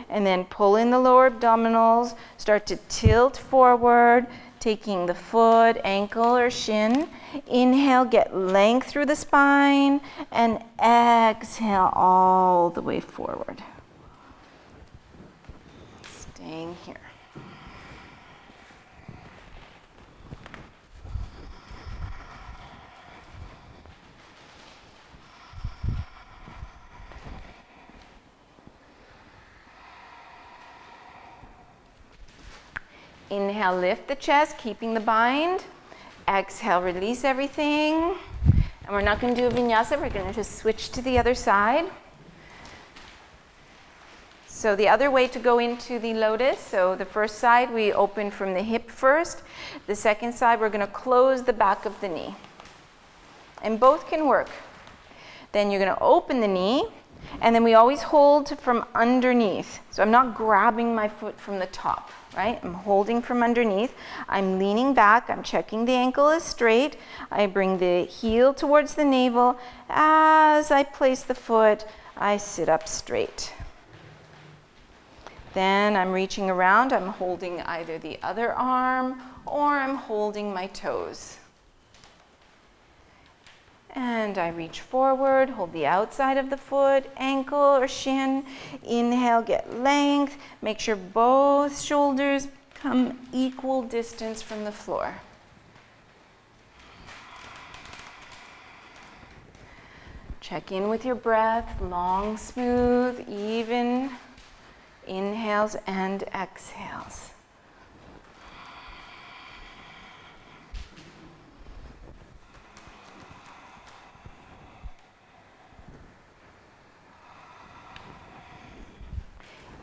And then pull in the lower abdominals, start to tilt forward, taking the foot, ankle, or shin. Inhale, get length through the spine, and exhale all the way forward. Staying here. Inhale, lift the chest, keeping the bind. Exhale, release everything. And we're not going to do a vinyasa, we're going to just switch to the other side. So the other way to go into the lotus, so the first side we open from the hip first. The second side we're going to close the back of the knee. And both can work. Then you're going to open the knee, and then we always hold from underneath. So I'm not grabbing my foot from the top. Right? I'm holding from underneath. I'm leaning back. I'm checking the ankle is straight. I bring the heel towards the navel. As I place the foot, I sit up straight. Then I'm reaching around. I'm holding either the other arm or I'm holding my toes. And I reach forward, hold the outside of the foot, ankle or shin. Inhale, get length. Make sure both shoulders come equal distance from the floor. Check in with your breath, long, smooth, even inhales and exhales.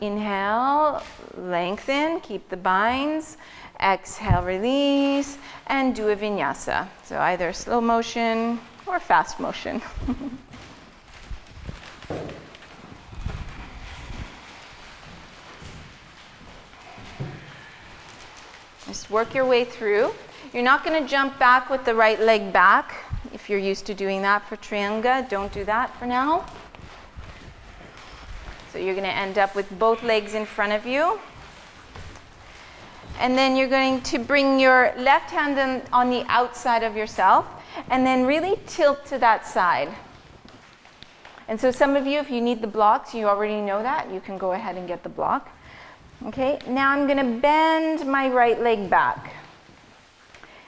Inhale, lengthen, keep the binds. Exhale, release, and do a vinyasa. So either slow motion or fast motion. Just work your way through. You're not going to jump back with the right leg back. If you're used to doing that for Trianga, don't do that for now. So you're going to end up with both legs in front of you. And then you're going to bring your left hand on the outside of yourself and then really tilt to that side. And so some of you, if you need the blocks, you already know that. You can go ahead and get the block. Okay, now I'm going to bend my right leg back.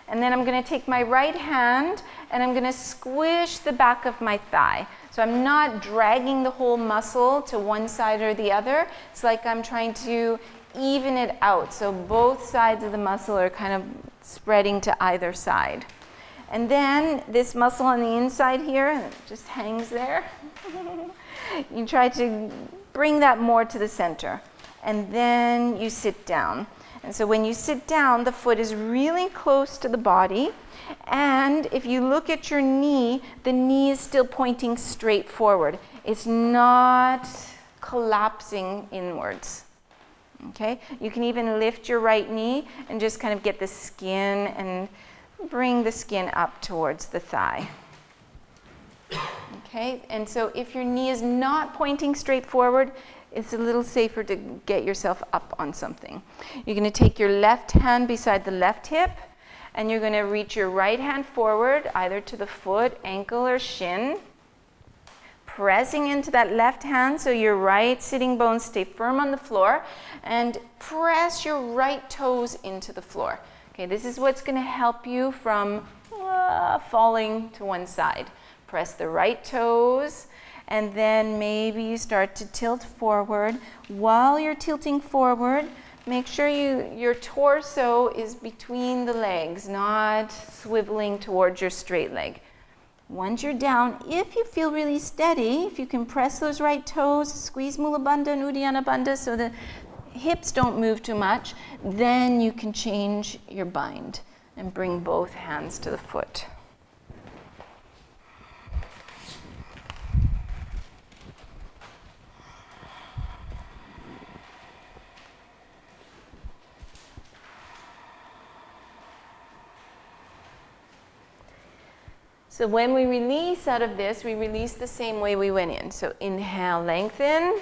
And then I'm going to take my right hand and I'm going to squish the back of my thigh. So I'm not dragging the whole muscle to one side or the other. It's like I'm trying to even it out. So both sides of the muscle are kind of spreading to either side. And then this muscle on the inside here, it just hangs there. You try to bring that more to the center. And then you sit down. And so when you sit down, the foot is really close to the body. And if you look at your knee, the knee is still pointing straight forward. It's not collapsing inwards. Okay? You can even lift your right knee and just kind of get the skin and bring the skin up towards the thigh. Okay? And so if your knee is not pointing straight forward, it's a little safer to get yourself up on something. You're going to take your left hand beside the left hip, and you're going to reach your right hand forward, either to the foot, ankle, or shin. Pressing into that left hand so your right sitting bones stay firm on the floor, and press your right toes into the floor. Okay, this is what's going to help you from falling to one side. Press the right toes, and then maybe you start to tilt forward. While you're tilting forward, make sure your torso is between the legs, not swiveling towards your straight leg. Once you're down, if you feel really steady, if you can press those right toes, squeeze Mula Bandha and Uddiyana Bandha so the hips don't move too much, then you can change your bind and bring both hands to the foot. So when we release out of this, we release the same way we went in. So inhale, lengthen,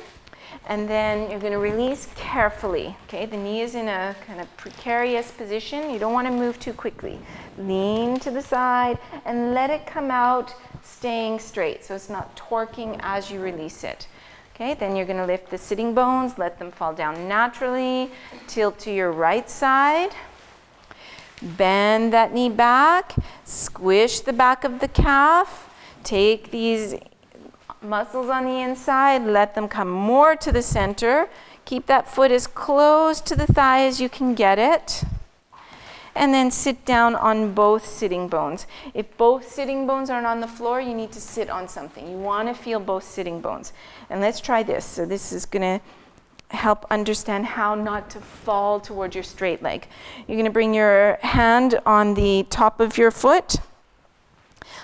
and then you're going to release carefully. Okay, the knee is in a kind of precarious position. You don't want to move too quickly. Lean to the side and let it come out staying straight, so it's not torquing as you release it. Okay, then you're going to lift the sitting bones, let them fall down naturally, tilt to your right side. Bend that knee back, squish the back of the calf, take these muscles on the inside, let them come more to the center. Keep that foot as close to the thigh as you can get it. And then sit down on both sitting bones. If both sitting bones aren't on the floor, you need to sit on something. You want to feel both sitting bones. And let's try this. So this is going to help understand how not to fall toward your straight leg. You're going to bring your hand on the top of your foot,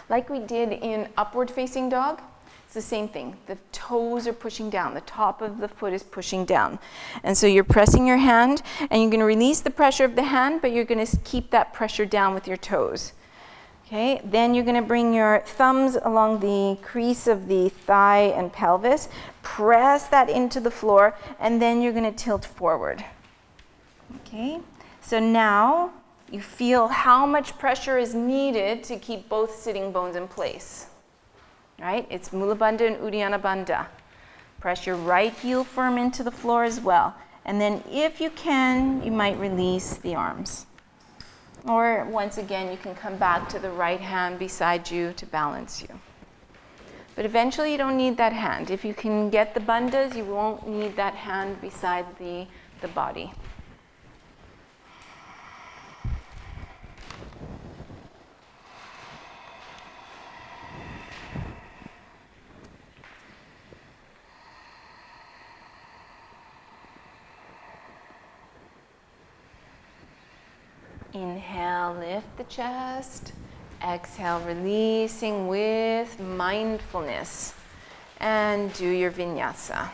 like we did in upward facing dog. It's the same thing. The toes are pushing down. The top of the foot is pushing down. And so you're pressing your hand, and you're going to release the pressure of the hand, but you're going to keep that pressure down with your toes. Okay, then you're going to bring your thumbs along the crease of the thigh and pelvis, press that into the floor, and then you're going to tilt forward. Okay, so now you feel how much pressure is needed to keep both sitting bones in place. Right? It's Mula Bandha and Uddiyana Bandha. Press your right heel firm into the floor as well. And then if you can, you might release the arms. Or once again, you can come back to the right hand beside you to balance you. But eventually you don't need that hand. If you can get the bandhas, you won't need that hand beside the body. Inhale, lift the chest. Exhale, releasing with mindfulness. And do your vinyasa.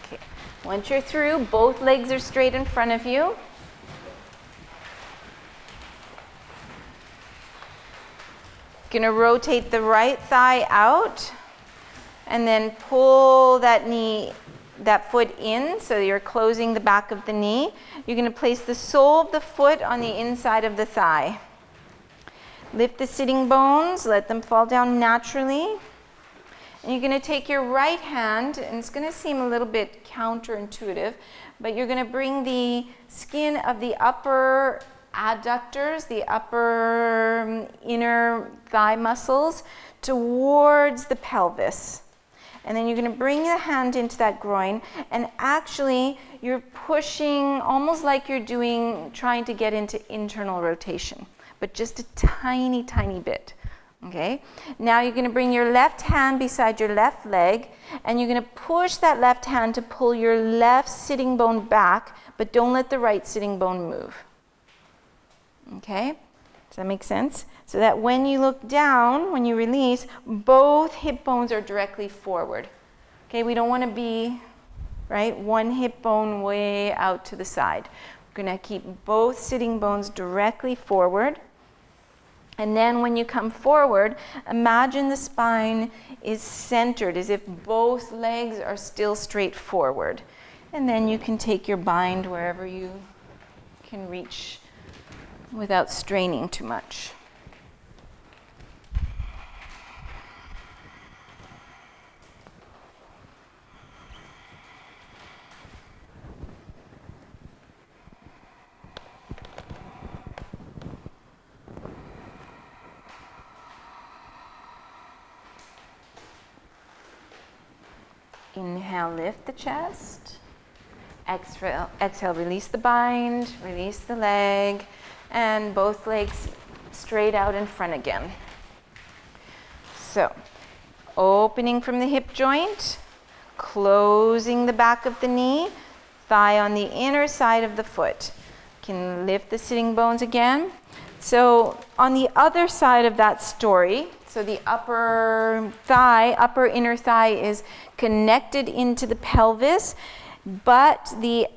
Okay. Once you're through, both legs are straight in front of you. Gonna rotate the right thigh out and then pull that foot in so you're closing the back of the knee. You're gonna place the sole of the foot on the inside of the thigh. Lift the sitting bones, let them fall down naturally. And you're going to take your right hand, and it's going to seem a little bit counterintuitive, but you're going to bring the skin of the upper adductors, the upper inner thigh muscles, towards the pelvis. And then you're going to bring the hand into that groin, and actually you're pushing almost like you're trying to get into internal rotation, but just a tiny, tiny bit. Okay, now you're going to bring your left hand beside your left leg, and you're going to push that left hand to pull your left sitting bone back, but don't let the right sitting bone move. Okay, does that make sense? So that when you look down, when you release, both hip bones are directly forward. Okay, we don't want to be, right, one hip bone way out to the side. We're going to keep both sitting bones directly forward. And then when you come forward, imagine the spine is centered as if both legs are still straight forward. And then you can take your bind wherever you can reach without straining too much. Inhale, lift the chest. Exhale, release the bind, release the leg, and both legs straight out in front again. So, opening from the hip joint, closing the back of the knee, thigh on the inner side of the foot. Can lift the sitting bones again. So on the other side of that story, so the upper inner thigh is connected into the pelvis, but the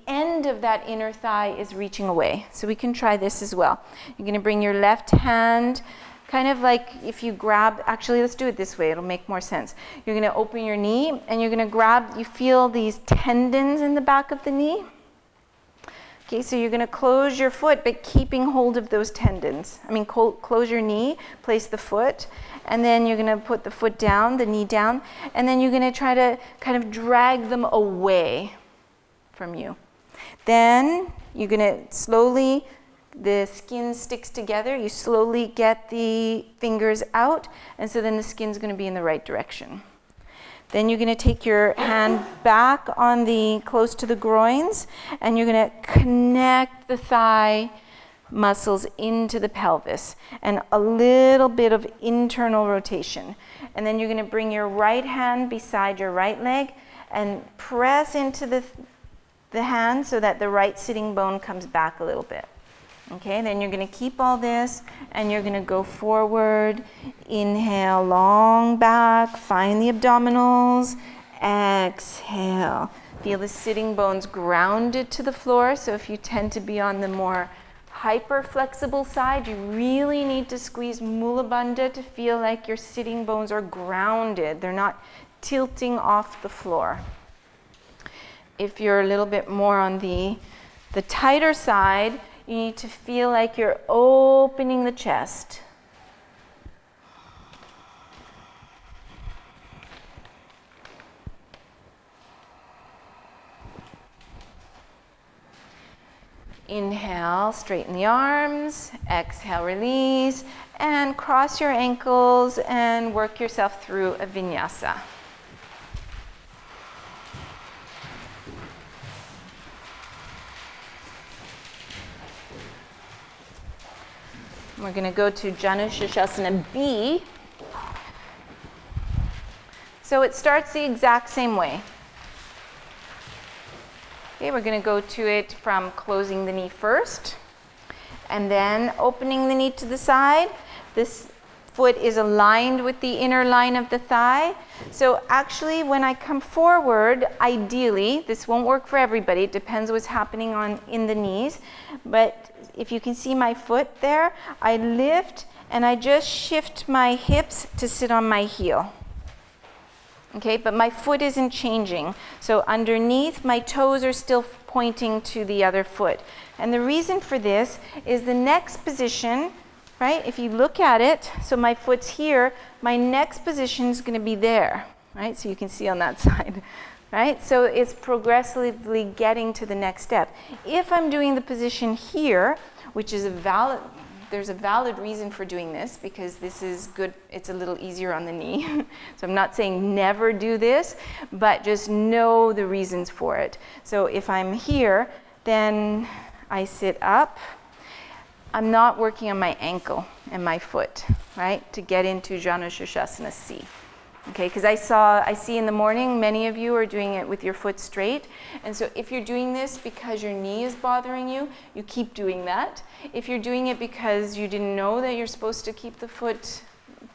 end of that inner thigh is reaching away. So we can try this as well. You're going to bring your left hand, kind of like if you grab, actually let's do it this way, it'll make more sense. You're going to open your knee and you're going to grab, you feel these tendons in the back of the knee. Okay, so you're going to close your foot, but keeping hold of those tendons. Close your knee, place the foot, and then you're going to put the foot down, the knee down, and then you're going to try to kind of drag them away from you. Then you're going to slowly, the skin sticks together, you slowly get the fingers out, and so then the skin's going to be in the right direction. Then you're going to take your hand back on close to the groins, and you're going to connect the thigh muscles into the pelvis, and a little bit of internal rotation. And then you're going to bring your right hand beside your right leg and press into the hand so that the right sitting bone comes back a little bit. Okay, then you're going to keep all this and you're going to go forward. Inhale, long back, find the abdominals. Exhale. Feel the sitting bones grounded to the floor. So if you tend to be on the more hyper flexible side, you really need to squeeze Mula Bandha to feel like your sitting bones are grounded. They're not tilting off the floor. If you're a little bit more on the tighter side, you need to feel like you're opening the chest. Inhale, straighten the arms. Exhale, release. And cross your ankles and work yourself through a vinyasa. We're going to go to Janu Sirsasana B. So it starts the exact same way. Okay, we're going to go to it from closing the knee first, and then opening the knee to the side. This foot is aligned with the inner line of the thigh. So actually, when I come forward, ideally, this won't work for everybody. It depends what's happening in the knees, but if you can see my foot there, I lift and I just shift my hips to sit on my heel. Okay, but my foot isn't changing. So underneath, my toes are still pointing to the other foot. And the reason for this is the next position, right? If you look at it, so my foot's here, my next position is going to be there, right? So you can see on that side. Right? So it's progressively getting to the next step. If I'm doing the position here, which is there's a valid reason for doing this because this is good, it's a little easier on the knee. So I'm not saying never do this, but just know the reasons for it. So if I'm here, then I sit up. I'm not working on my ankle and my foot, right? To get into Janu Sirsasana C. Okay, because I see in the morning, many of you are doing it with your foot straight. And so if you're doing this because your knee is bothering you, you keep doing that. If you're doing it because you didn't know that you're supposed to keep the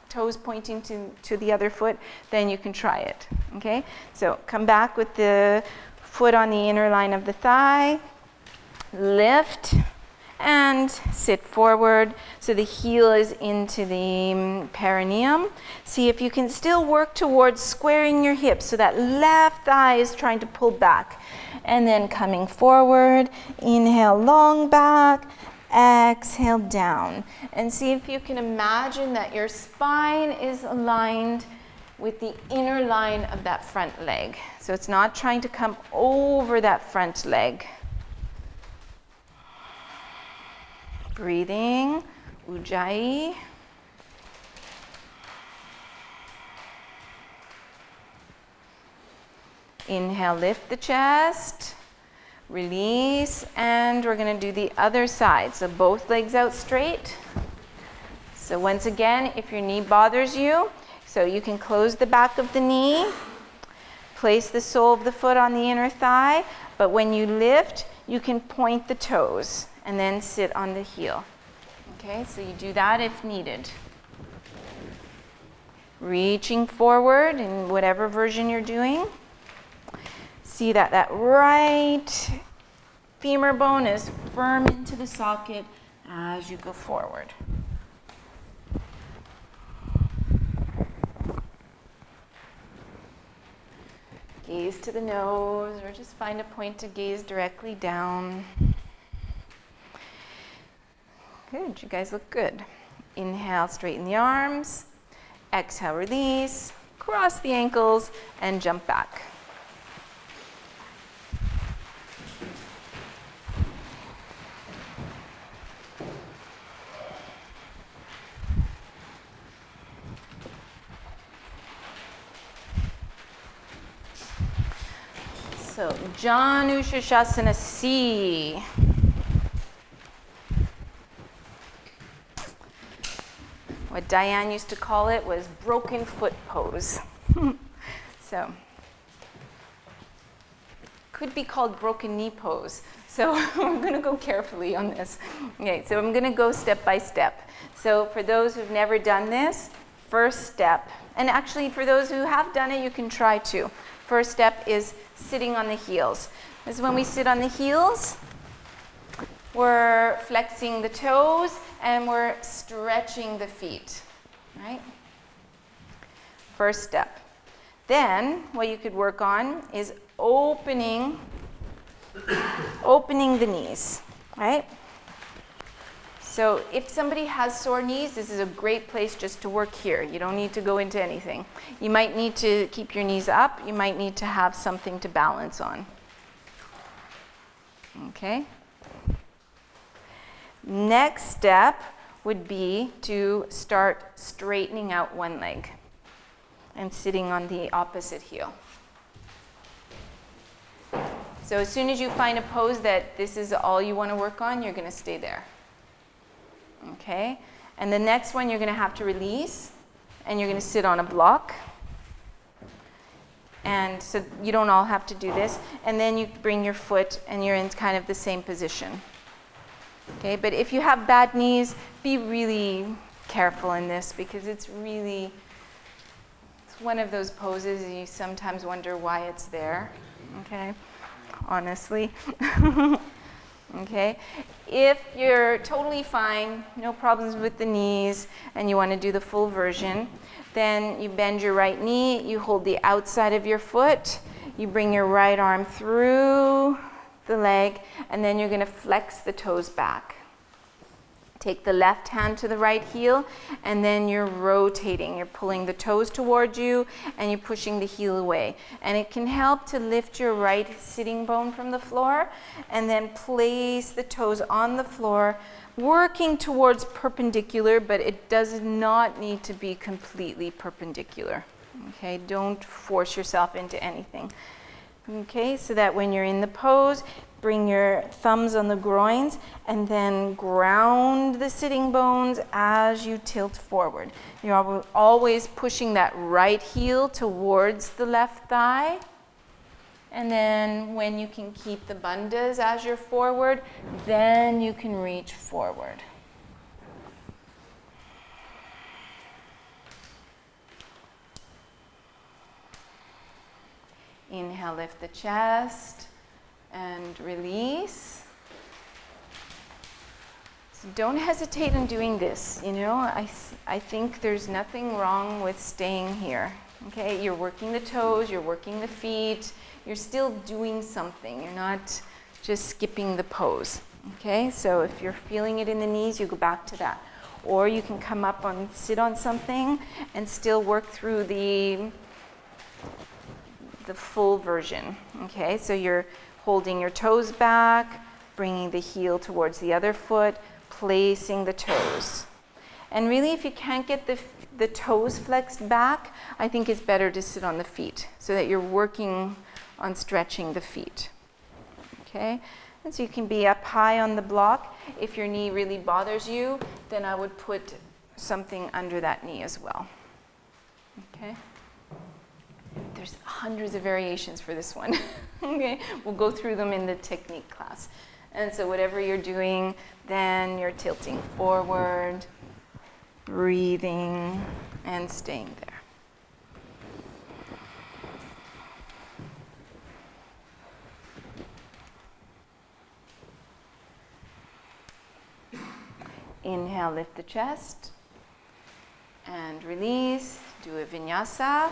toes pointing to the other foot, then you can try it. Okay, so come back with the foot on the inner line of the thigh, lift, and sit forward so the heel is into the perineum. See if you can still work towards squaring your hips so that left thigh is trying to pull back. And then coming forward, inhale long back, exhale down. And see if you can imagine that your spine is aligned with the inner line of that front leg. So it's not trying to come over that front leg. Breathing, Ujjayi. Inhale, lift the chest. Release, and we're going to do the other side. So both legs out straight. So once again, if your knee bothers you, so you can close the back of the knee, place the sole of the foot on the inner thigh, but when you lift, you can point the toes and then sit on the heel. Okay, so you do that if needed. Reaching forward in whatever version you're doing. See that that right femur bone is firm into the socket as you go forward. Gaze to the nose, or just find a point to gaze directly down. Good, you guys look good. Inhale, straighten the arms. Exhale, release. Cross the ankles and jump back. So, Janu Sirsasana C. What Diane used to call it was broken foot pose. So, could be called broken knee pose. So I'm going to go carefully on this. Okay, so I'm going to go step by step. So for those who've never done this, first step, and actually for those who have done it, you can try to. First step is sitting on the heels. This is when we sit on the heels. We're flexing the toes and we're stretching the feet, right? First step. Then what you could work on is opening the knees, right? So if somebody has sore knees, this is a great place just to work here. You don't need to go into anything. You might need to keep your knees up. You might need to have something to balance on. Okay? Next step would be to start straightening out one leg and sitting on the opposite heel. So as soon as you find a pose that this is all you want to work on, you're going to stay there. Okay? And the next one you're going to have to release, and you're going to sit on a block. And so you don't all have to do this. And then you bring your foot, and you're in kind of the same position. Okay? But if you have bad knees, be really careful in this, because it's one of those poses you sometimes wonder why it's there. Okay? Honestly. Okay? If you're totally fine, no problems with the knees, and you want to do the full version, then you bend your right knee, you hold the outside of your foot, you bring your right arm through the leg, and then you're going to flex the toes back. Take the left hand to the right heel, and then you're rotating. You're pulling the toes towards you, and you're pushing the heel away. And it can help to lift your right sitting bone from the floor, and then place the toes on the floor, working towards perpendicular, but it does not need to be completely perpendicular. Okay, don't force yourself into anything. Okay, so that when you're in the pose, bring your thumbs on the groins and then ground the sitting bones as you tilt forward. You're always pushing that right heel towards the left thigh. And then when you can keep the bandhas as you're forward, then you can reach forward. Inhale, lift the chest. And release. So don't hesitate in doing this. You know, I think there's nothing wrong with staying here. Okay, you're working the toes, you're working the feet, you're still doing something. You're not just skipping the pose. Okay, so if you're feeling it in the knees, you go back to that. Or you can come up and sit on something and still work through the full version. Okay, so you're holding your toes back, bringing the heel towards the other foot, placing the toes. And really, if you can't get the toes flexed back, I think it's better to sit on the feet so that you're working on stretching the feet. Okay? And so you can be up high on the block. If your knee really bothers you, then I would put something under that knee as well. Okay? There's hundreds of variations for this one. Okay? We'll go through them in the technique class. And so whatever you're doing, then you're tilting forward, breathing, and staying there. Inhale, lift the chest, and release. Do a vinyasa.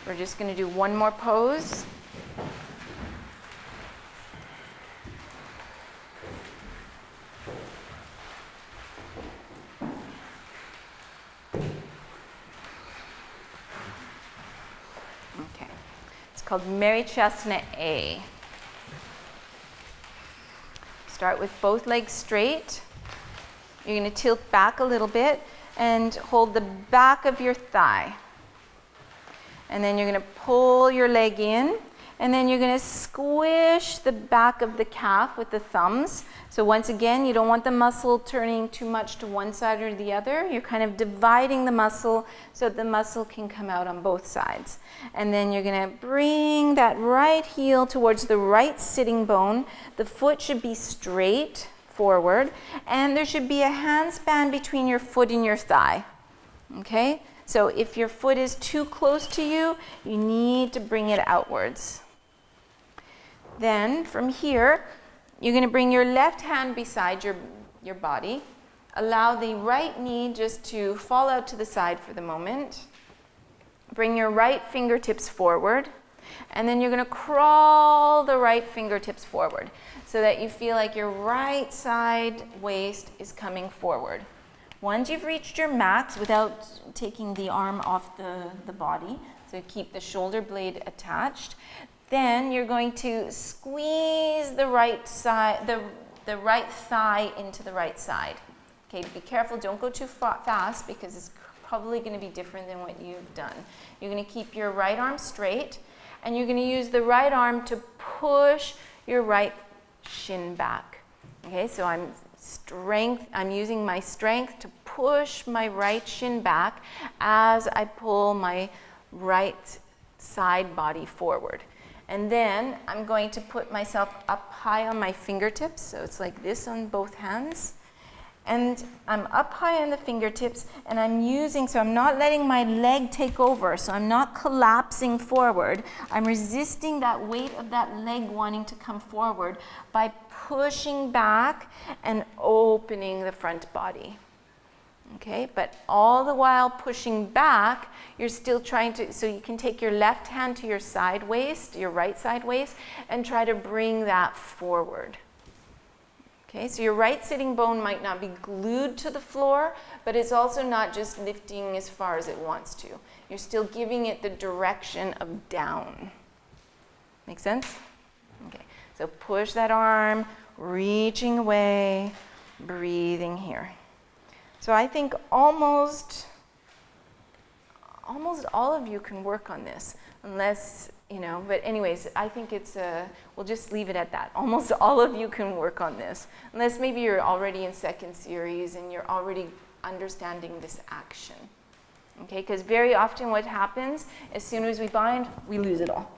We're just going to do one more pose. Okay. It's called Marichyasana A. Start with both legs straight. You're going to tilt back a little bit and hold the back of your thigh. And then you're going to pull your leg in, and then you're going to squish the back of the calf with the thumbs. So once again, you don't want the muscle turning too much to one side or the other. You're kind of dividing the muscle so the muscle can come out on both sides. And then you're going to bring that right heel towards the right sitting bone. The foot should be straight forward, and there should be a handspan between your foot and your thigh. Okay? So if your foot is too close to you, you need to bring it outwards. Then from here, you're going to bring your left hand beside your body. Allow the right knee just to fall out to the side for the moment. Bring your right fingertips forward. And then you're going to crawl the right fingertips forward so that you feel like your right side waist is coming forward. Once you've reached your max without taking the arm off the body, so keep the shoulder blade attached, then you're going to squeeze the right side, the right thigh into the right side. Okay, be careful, don't go too fast because it's probably going to be different than what you've done. You're going to keep your right arm straight, and you're going to use the right arm to push your right shin back. Okay, so I'm using my strength to push my right shin back as I pull my right side body forward. And then I'm going to put myself up high on my fingertips, so it's like this on both hands. And I'm up high on the fingertips, and so I'm not letting my leg take over, so I'm not collapsing forward. I'm resisting that weight of that leg wanting to come forward by pushing back and opening the front body. Okay, but all the while pushing back, you're still trying to, so you can take your left hand to your side waist, your right side waist, and try to bring that forward. Okay, so your right sitting bone might not be glued to the floor, but it's also not just lifting as far as it wants to. You're still giving it the direction of down. Make sense? Okay, so push that arm, reaching away, breathing here. So I think almost all of you can work on this, unless, but anyways, I think we'll just leave it at that. Almost all of you can work on this, unless maybe you're already in second series and you're already understanding this action. Okay, because very often what happens, as soon as we bind, we lose it all,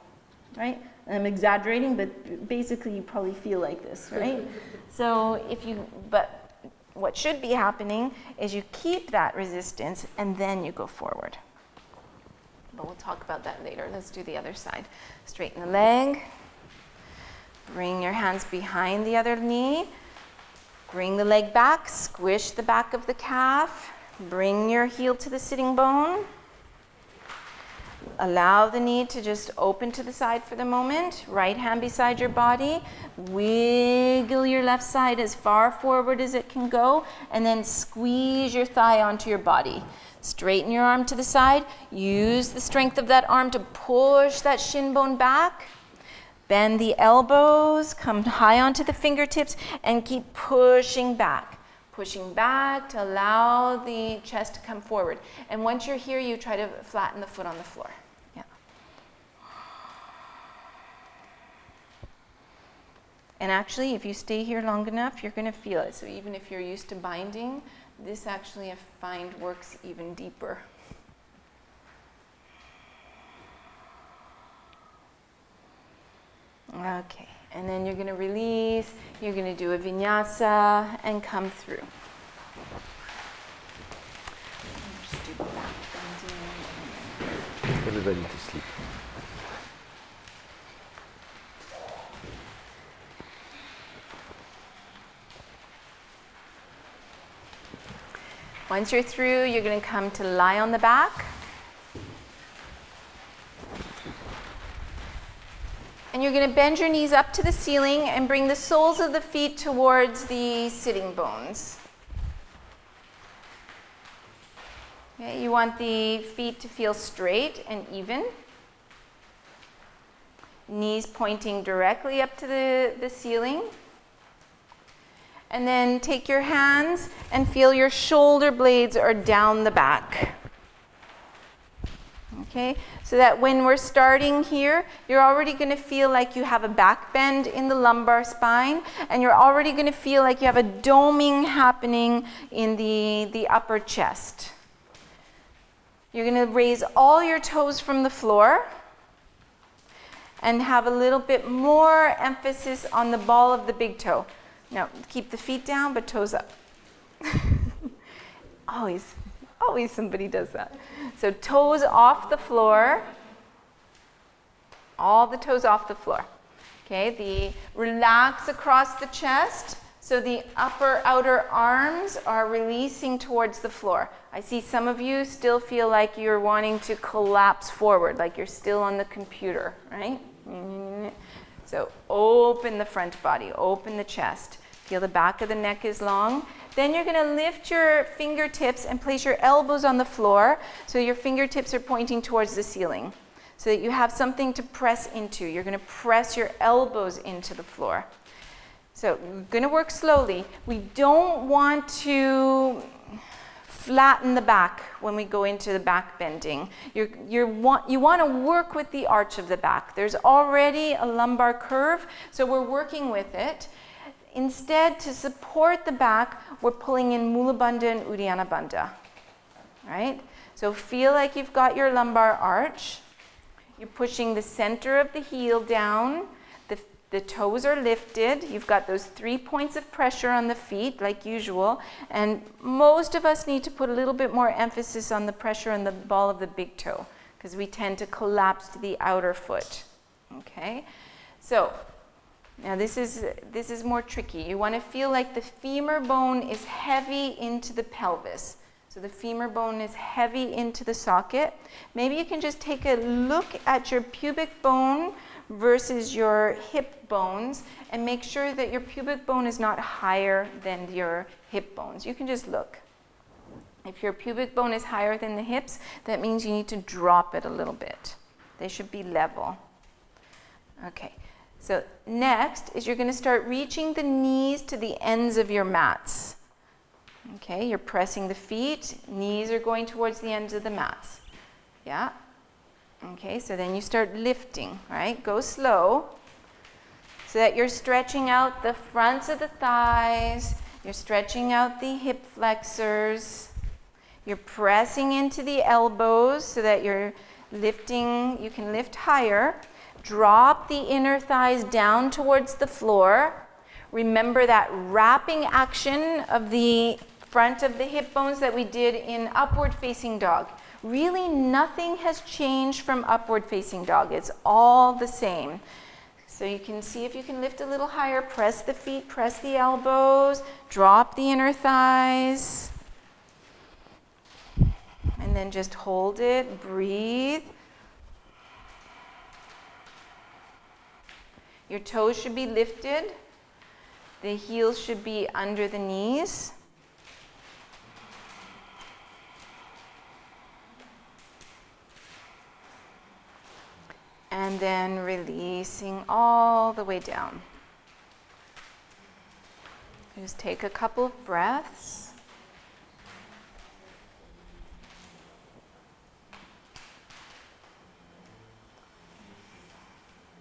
right? I'm exaggerating, but basically you probably feel like this, right? So but what should be happening is you keep that resistance and then you go forward. But we'll talk about that later. Let's do the other side. Straighten the leg. Bring your hands behind the other knee. Bring the leg back. Squish the back of the calf. Bring your heel to the sitting bone. Allow the knee to just open to the side for the moment. Right hand beside your body. Wiggle your left side as far forward as it can go, and then squeeze your thigh onto your body. Straighten your arm to the side. Use the strength of that arm to push that shin bone back. Bend the elbows, come high onto the fingertips, and keep pushing back. Pushing back to allow the chest to come forward. And once you're here, you try to flatten the foot on the floor. Yeah. And actually, if you stay here long enough, you're going to feel it. So even if you're used to binding, this actually I find works even deeper. Okay, and then you're going to release, you're going to do a vinyasa and come through. Just do backbending. Everybody to sleep. Once you're through, you're going to come to lie on the back. And you're going to bend your knees up to the ceiling and bring the soles of the feet towards the sitting bones. Okay, you want the feet to feel straight and even. Knees pointing directly up to the ceiling. And then take your hands and feel your shoulder blades are down the back. Okay, so that when we're starting here, you're already going to feel like you have a back bend in the lumbar spine, and you're already going to feel like you have a doming happening in the upper chest. You're going to raise all your toes from the floor and have a little bit more emphasis on the ball of the big toe. Now, keep the feet down, but toes up. Always somebody does that. So toes off the floor. All the toes off the floor. Okay, relax across the chest. So the upper outer arms are releasing towards the floor. I see some of you still feel like you're wanting to collapse forward, like you're still on the computer, right? So open the front body, open the chest. Feel the back of the neck is long. Then you're going to lift your fingertips and place your elbows on the floor so your fingertips are pointing towards the ceiling so that you have something to press into. You're going to press your elbows into the floor. So we're going to work slowly. We don't want to flatten the back when we go into the back bending. You want to work with the arch of the back. There's already a lumbar curve, so we're working with it. Instead, to support the back, we're pulling in Mula Bandha and Uddiyana Bandha. Right? So feel like you've got your lumbar arch. You're pushing the center of the heel down. The toes are lifted. You've got those 3 points of pressure on the feet, like usual. And most of us need to put a little bit more emphasis on the pressure on the ball of the big toe, because we tend to collapse to the outer foot. Okay? So, now this is more tricky. You want to feel like the femur bone is heavy into the pelvis. So the femur bone is heavy into the socket. Maybe you can just take a look at your pubic bone versus your hip bones and make sure that your pubic bone is not higher than your hip bones. You can just look. If your pubic bone is higher than the hips, that means you need to drop it a little bit. They should be level. Okay. So next is you're going to start reaching the knees to the ends of your mats. Okay, you're pressing the feet, knees are going towards the ends of the mats. Yeah? Okay, so then you start lifting, right? Go slow so that you're stretching out the fronts of the thighs, you're stretching out the hip flexors, you're pressing into the elbows so that you're lifting, you can lift higher. Drop the inner thighs down towards the floor. Remember that wrapping action of the front of the hip bones that we did in upward facing dog. Really nothing has changed from upward facing dog. It's all the same. So you can see if you can lift a little higher, press the feet, press the elbows, drop the inner thighs. And then just hold it, breathe. Your toes should be lifted. The heels should be under the knees. And then releasing all the way down. Just take a couple of breaths.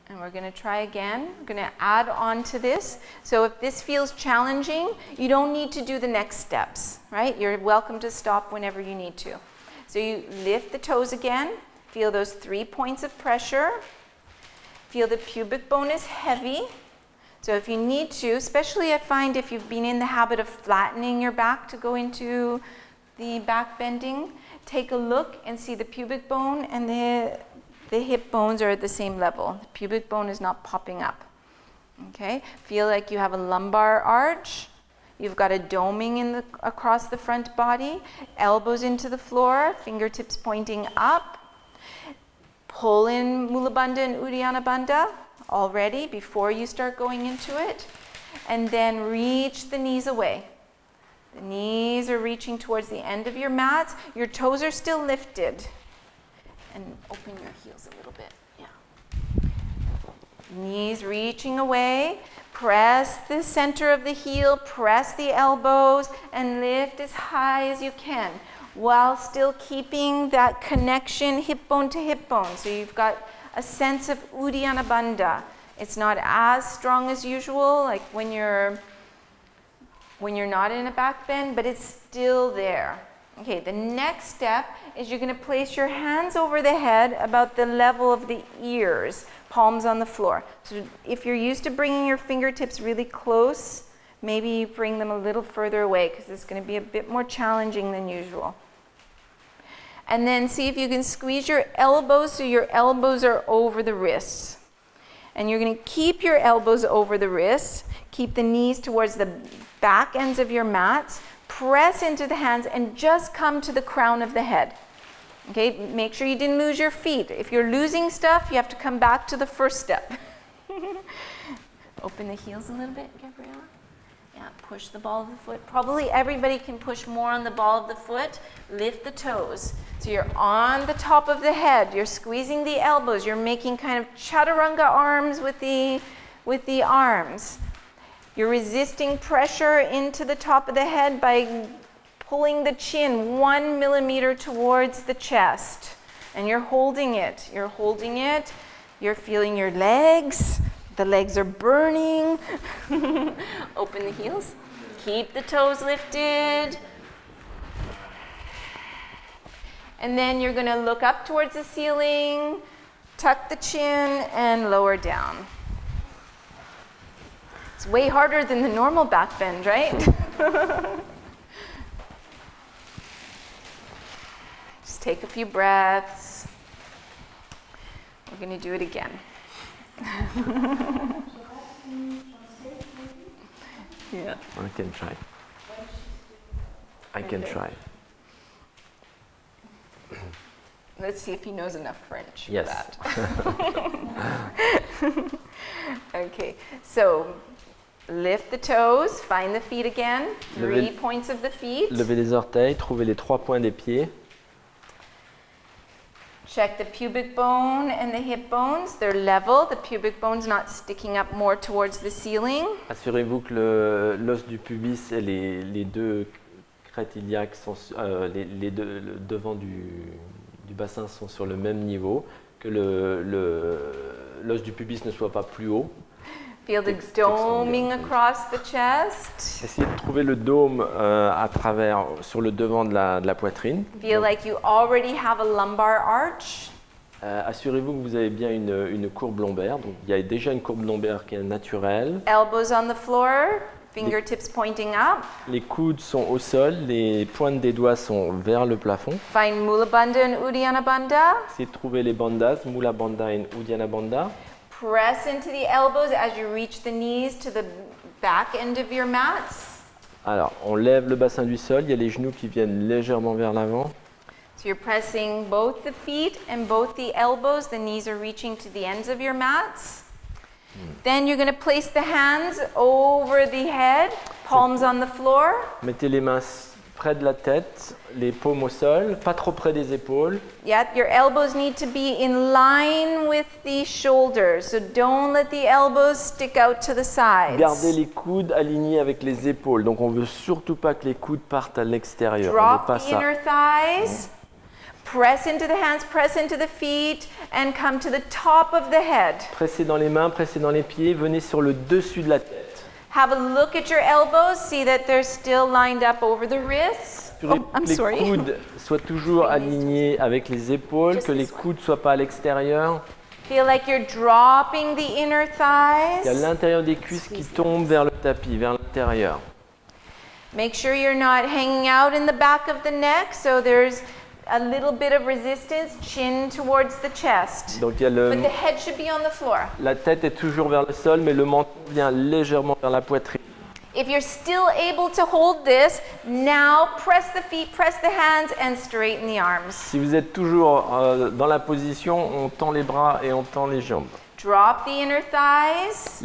And we're we're going to try again. We're going to add on to this. So if this feels challenging, you don't need to do the next steps, right? You're welcome to stop whenever you need to. So you lift the toes again. Feel those 3 points of pressure. Feel the pubic bone is heavy. So if you need to, especially I find if you've been in the habit of flattening your back to go into the back bending, take a look and see the pubic bone and the hip bones are at the same level. The pubic bone is not popping up. Okay? Feel like you have a lumbar arch. You've got a doming across the front body. Elbows into the floor, fingertips pointing up. Pull in Mula Bandha and Uddiyana Bandha already before you start going into it. And then reach the knees away. The knees are reaching towards the end of your mats. Your toes are still lifted. And open your heels a little bit. Yeah. Knees reaching away. Press the center of the heel, press the elbows, and lift as high as you can while still keeping that connection hip bone to hip bone. So you've got a sense of Uddiyana Bandha. It's not as strong as usual, like when you're not in a back bend, but it's still there. Okay, the next step is you're going to place your hands over the head about the level of the ears, palms on the floor. So if you're used to bringing your fingertips really close, maybe you bring them a little further away because it's going to be a bit more challenging than usual. And then see if you can squeeze your elbows so your elbows are over the wrists. And you're going to keep your elbows over the wrists, keep the knees towards the back ends of your mats, press into the hands and just come to the crown of the head. Okay, make sure you didn't lose your feet. If you're losing stuff, you have to come back to the first step. Open the heels a little bit, Gabriella. Yeah, push the ball of the foot. Probably everybody can push more on the ball of the foot. Lift the toes. So you're on the top of the head. You're squeezing the elbows. You're making kind of chaturanga arms with the arms. You're resisting pressure into the top of the head by pulling the chin 1 millimeter towards the chest. And you're holding it. You're holding it. You're feeling your legs. The legs are burning. Open the heels. Keep the toes lifted. And then you're going to look up towards the ceiling, tuck the chin, and lower down. It's way harder than the normal back bend, right? Just take a few breaths. We're going to do it again. Yeah. I can try. I can try. Let's see if he knows enough French Yes. for that. Okay, so lift the toes, find the feet again, 3 points of the feet. Levez les orteils, trouvez les 3 points des pieds. Check the pubic bone and the hip bones, they're level. The pubic bone's not sticking up more towards the ceiling. Assurez-vous que l'os du pubis et les deux crêtes iliaques sont les deux, le devant du bassin sont sur le même niveau, que l'os du pubis ne soit pas plus haut. Feel the doming across the chest. Essayez de trouver le dôme sur le devant de la poitrine. Feel like you already have a lumbar arch. Assurez-vous que vous avez bien une courbe lombaire. Donc, il y a déjà une courbe lombaire qui est naturelle. Elbows on the floor, fingertips pointing up. Les coudes sont au sol, les pointes des doigts sont vers le plafond. Find Mula Bandha and Uddiyana Bandha. Essayez de trouver les bandhas, Mula Bandha et Uddiyana Bandha. Press into the elbows as you reach the knees to the back end of your mats. Alors, on lève le bassin du sol, il y a les genoux qui viennent légèrement vers l'avant. So you're pressing both the feet and both the elbows. The knees are reaching to the ends of your mats. Then you're going to place the hands over the head, palms on the floor. Mettez les mains près de la tête, les paumes au sol, pas trop près des épaules. Yeah, your elbows need to be in line with the shoulders. So don't let the elbows stick out to the sides. Gardez les coudes alignés avec les épaules. Donc on veut surtout pas que les coudes partent à l'extérieur. On veut Drop pas the ça. inner thighs. Press into the hands, press into the feet, and come to the top of the head. Pressez dans les mains, pressez dans les pieds, venez sur le dessus de la tête. Have a look at your elbows, see that they're still lined up over the wrists. Assurez I'm que les sorry. coudes soient toujours alignés avec les épaules, que les coudes ne soient pas à l'extérieur. Feel like you're dropping the inner Il y a thighs. l'intérieur des cuisses qui tombe vers le tapis, vers l'intérieur. Make sure you're not hanging out in the back of the neck, so there's a little bit of resistance, chin towards the chest. Donc il y a But the head should be on the floor. la tête est toujours vers le sol, mais le menton vient légèrement vers la poitrine. If you're still able to hold this, now press the feet, press the hands, and straighten the arms. Si vous êtes toujours dans la position, on tend les bras et on tend les jambes. Drop the inner thighs.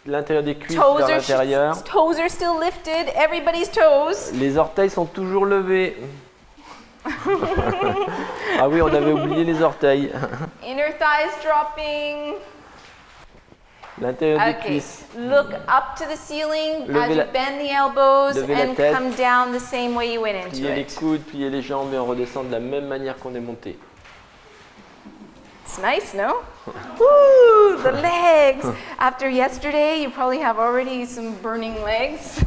L'intérieur des cuisses vers l'intérieur. Toes are still lifted, everybody's toes. Les orteils sont toujours levés. Ah oui, on avait oublié les orteils. Inner thighs dropping. L'intérieur des Okay, cuisses. look up to the ceiling Levez as you la- bend the elbows levez la and tête. come down the same way you went into Pliez les it. coudes, pliez les jambes et on redescend de la même manière qu'on est monté. It's nice, no? Woo, the legs. After yesterday, you probably have already some burning legs.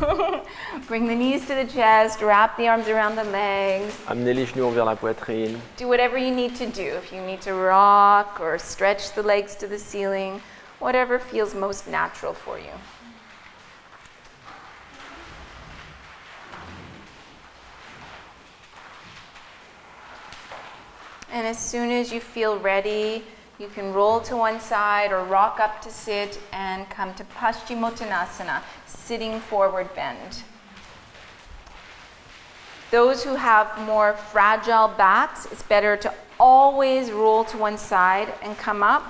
Bring the knees to the chest, wrap the arms around the legs. Amenez les genoux vers la poitrine. Do whatever you need to do. If you need to rock or stretch the legs to the ceiling, whatever feels most natural for you. And as soon as you feel ready, you can roll to one side or rock up to sit and come to Paschimottanasana, sitting forward bend. Those who have more fragile backs, it's better to always roll to one side and come up.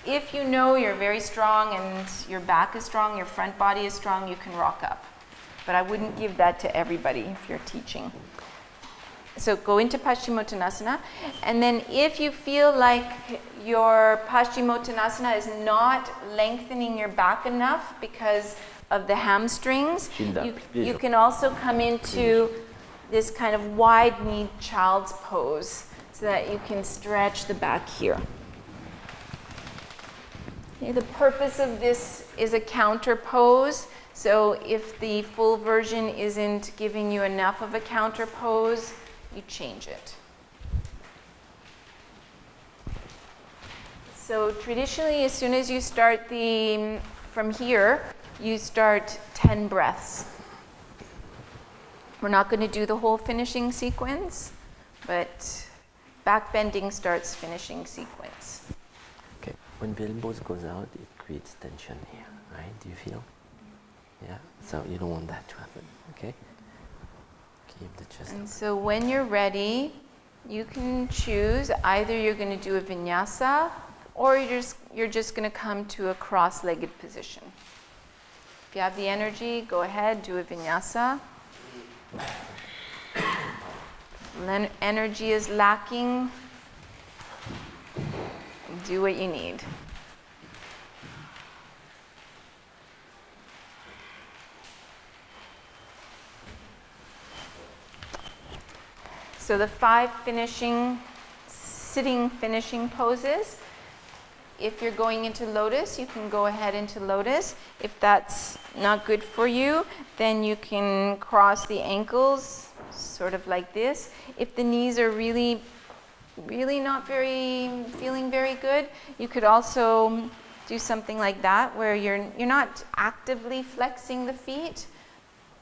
If you know you're very strong and your back is strong, your front body is strong, you can rock up. But I wouldn't give that to everybody if you're teaching. So go into Paschimottanasana, and then if you feel like your Paschimottanasana is not lengthening your back enough because of the hamstrings, you can also come into this kind of wide-kneed child's pose so that you can stretch the back here. Okay, the purpose of this is a counter pose, so if the full version isn't giving you enough of a counter pose, you change it. So traditionally, as soon as you start from here, you start 10 breaths. We're not going to do the whole finishing sequence, but backbending starts finishing sequence. Okay. When the elbows goes out, it creates tension here, right? Do you feel? Yeah. So you don't want that to happen. Okay. Keep the chest And up. so when you're ready, you can choose either you're going to do a vinyasa or you're just going to come to a cross-legged position. If you have the energy, go ahead, do a vinyasa. When energy is lacking, do what you need. So the 5 sitting finishing poses. If you're going into Lotus, you can go ahead into Lotus. If that's not good for you, then you can cross the ankles, sort of like this. If the knees are really not feeling very good, you could also do something like that, where you're not actively flexing the feet,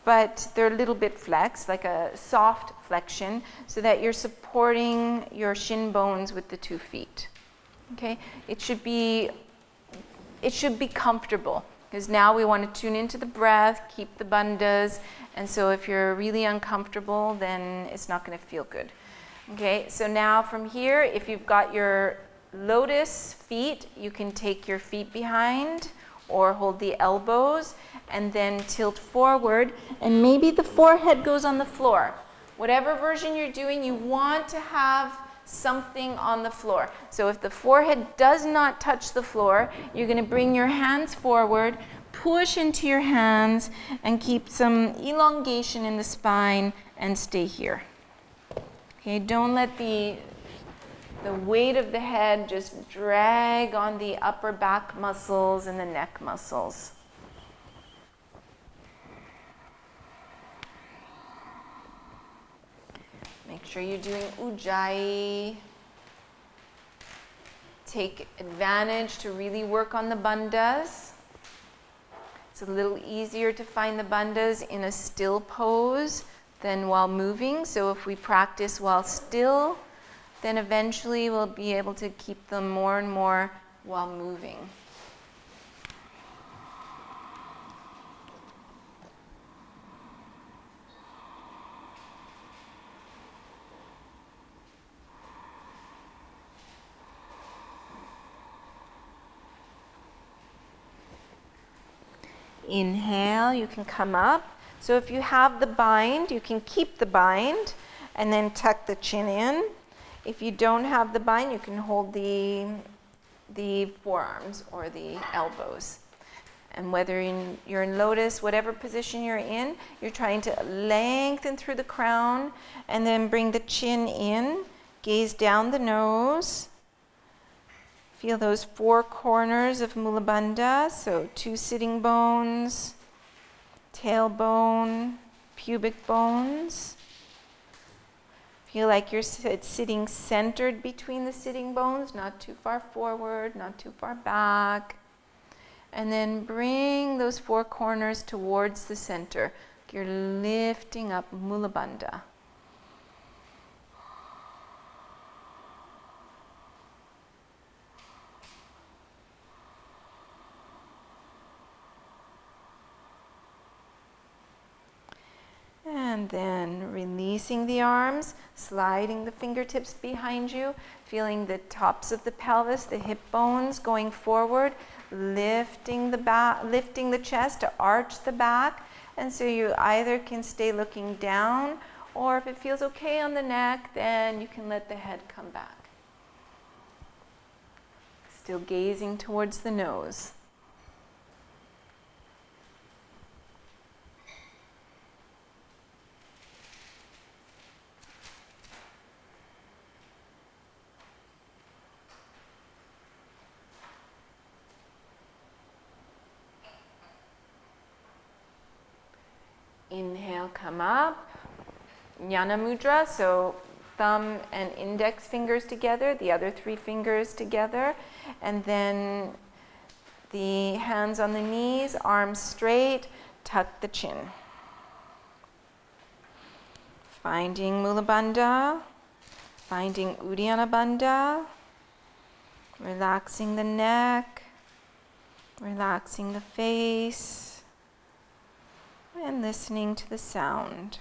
but they're a little bit flexed, like a soft flexion, so that you're supporting your shin bones with the 2 feet. Okay, it should be comfortable, because now we want to tune into the breath, keep the bandhas, and so if you're really uncomfortable, then it's not going to feel good. Okay, so now from here, if you've got your Lotus feet, you can take your feet behind or hold the elbows and then tilt forward, and maybe the forehead goes on the floor. Whatever version you're doing, you want to have something on the floor. So if the forehead does not touch the floor, you're going to bring your hands forward, push into your hands, and keep some elongation in the spine and stay here. Okay, don't let the the weight of the head just drag on the upper back muscles and the neck muscles. Make sure you're doing ujjayi. Take advantage to really work on the bandhas. It's a little easier to find the bandhas in a still pose than while moving. So if we practice while still, then eventually we'll be able to keep them more and more while moving. Inhale, you can come up. So if you have the bind, you can keep the bind and then tuck the chin in. If you don't have the bind, you can hold the forearms or the elbows. And whether you're in lotus, whatever position you're in, you're trying to lengthen through the crown and then bring the chin in, gaze down the nose. Feel those four corners of Mula Bandha, so 2 sitting bones, tailbone, pubic bones. Feel like you're sitting centered between the sitting bones, not too far forward, not too far back. And then bring those 4 corners towards the center. You're lifting up Mula Bandha. And then releasing the arms, sliding the fingertips behind you, feeling the tops of the pelvis, the hip bones going forward, lifting the back, lifting the chest to arch the back. And so you either can stay looking down, or if it feels okay on the neck, then you can let the head come back. Still gazing towards the nose. Inhale, come up. Jnana mudra, so thumb and index fingers together, the other 3 fingers together, and then the hands on the knees, arms straight, tuck the chin. Finding Mula Bandha, finding Uddiyana Bandha, relaxing the neck, relaxing the face, and listening to the sound.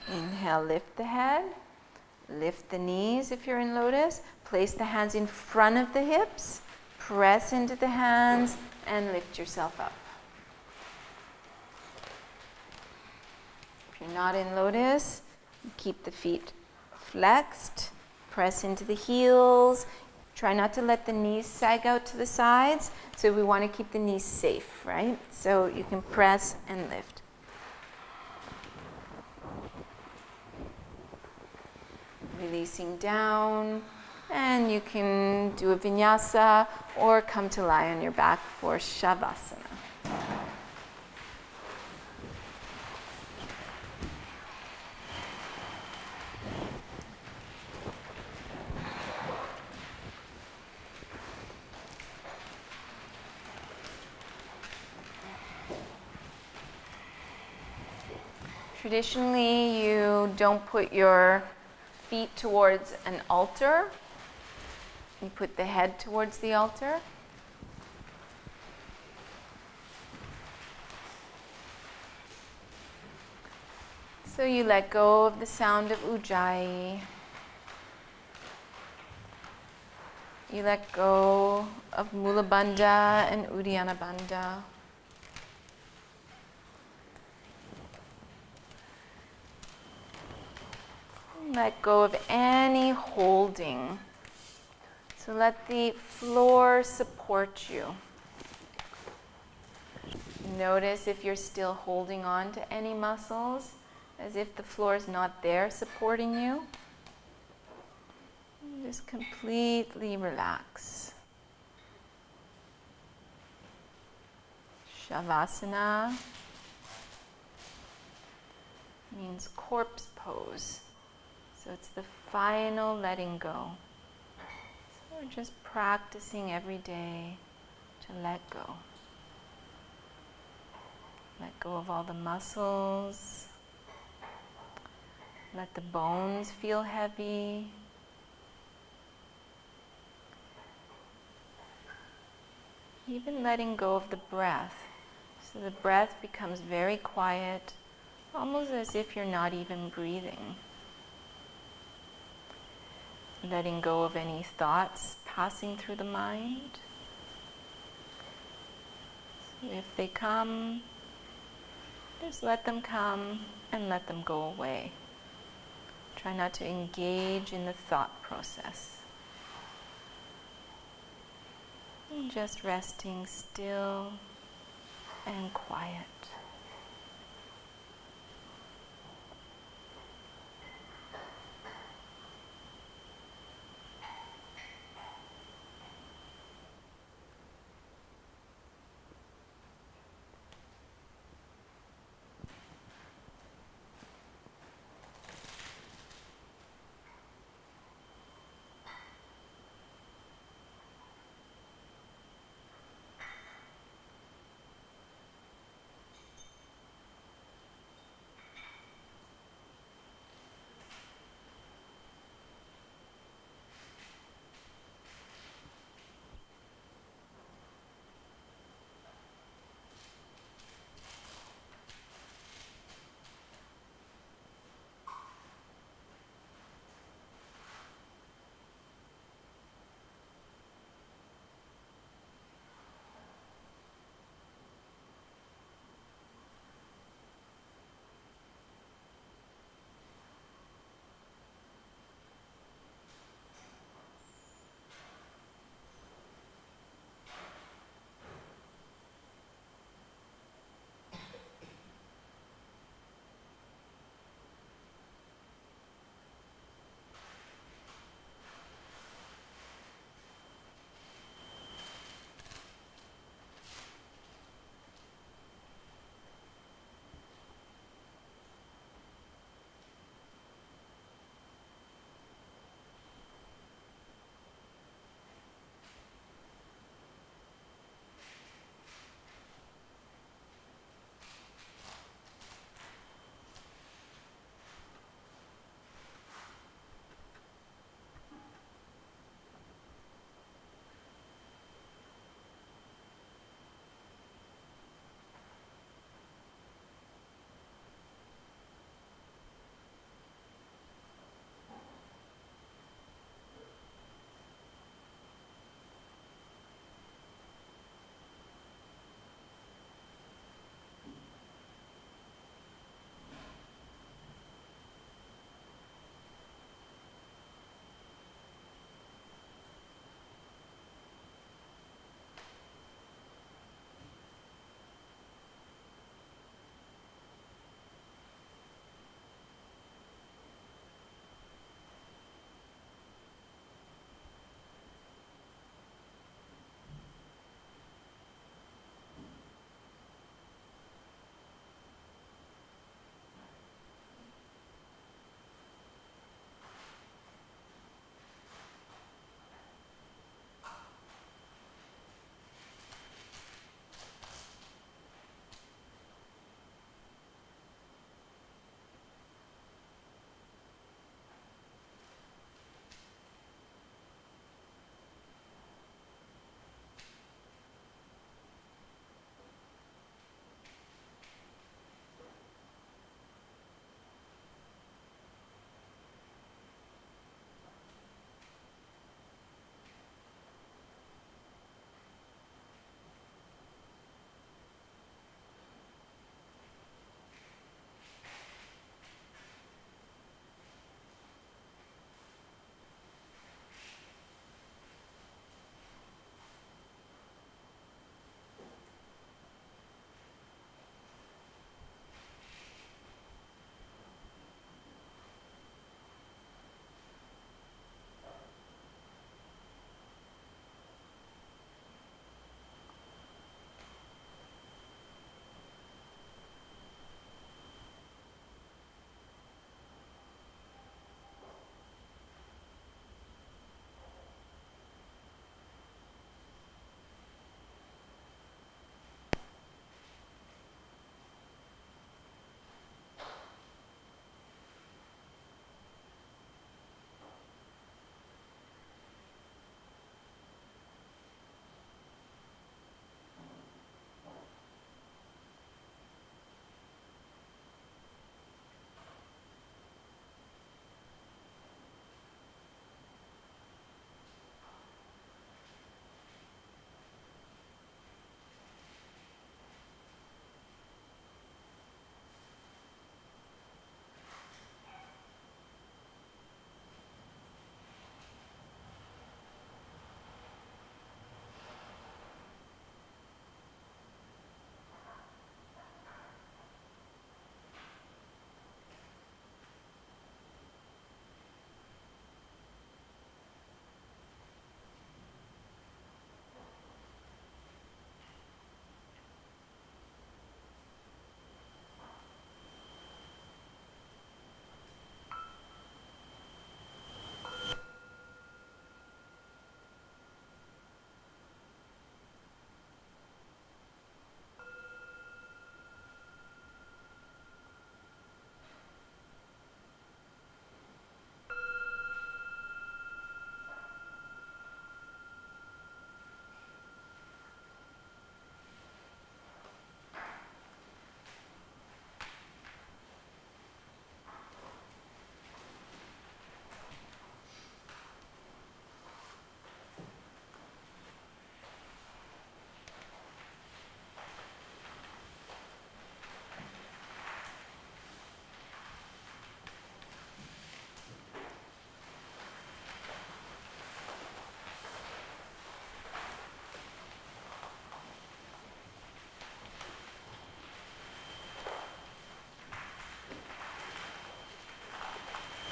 Inhale, lift the head, lift the knees if you're in lotus, place the hands in front of the hips, press into the hands, and lift yourself up. If you're not in lotus, keep the feet flexed, press into the heels, try not to let the knees sag out to the sides, so we want to keep the knees safe, right? So you can press and lift. Releasing down, and you can do a vinyasa or come to lie on your back for Shavasana. Traditionally, you don't put your feet towards an altar. You put the head towards the altar. So you let go of the sound of ujjayi. You let go of Mula Bandha and Uddiyana Bandha. Let go of any holding. So let the floor support you. Notice if you're still holding on to any muscles, as if the floor is not there supporting you. Just completely relax. Shavasana means corpse pose. So it's the final letting go. So we're just practicing every day to let go. Let go of all the muscles. Let the bones feel heavy. Even letting go of the breath. So the breath becomes very quiet, almost as if you're not even breathing. Letting go of any thoughts passing through the mind. So if they come, just let them come and let them go away. Try not to engage in the thought process. And just resting still and quiet.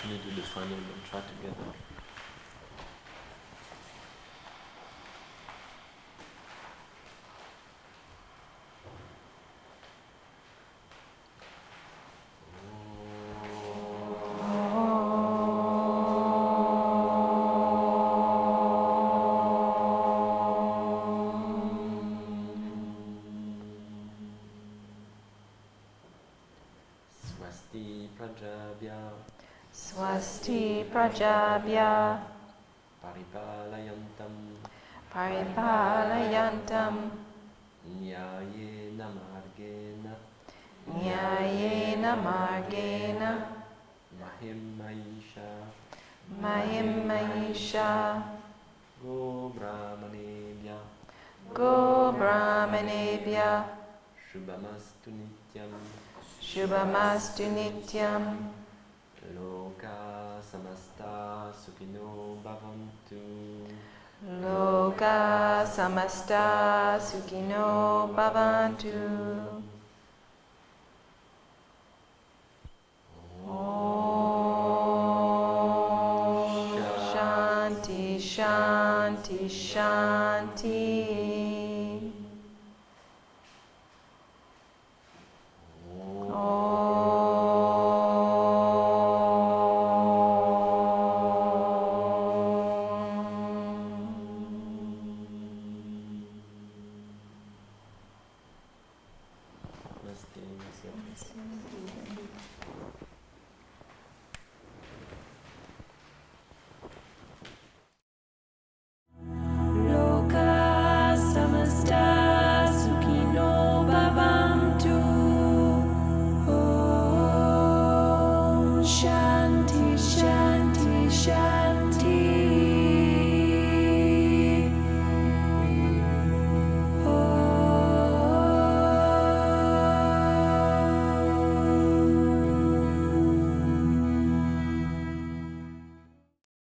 Can you do the final mantra together? Swasti Prajabhya Paripalayantam Paripalayantam Nyayena Margena Nyayena Margena Mahimmaisha Mahimmaisha Go Brahmanebhya Go Brahmanebhya Shubhamastu Nityam Shubhamastu Nityam Loka Samasta Sukhino Bhavantu Loka Samasta Sukhino Bhavantu Om Shanti Shanti Shanti Namaste.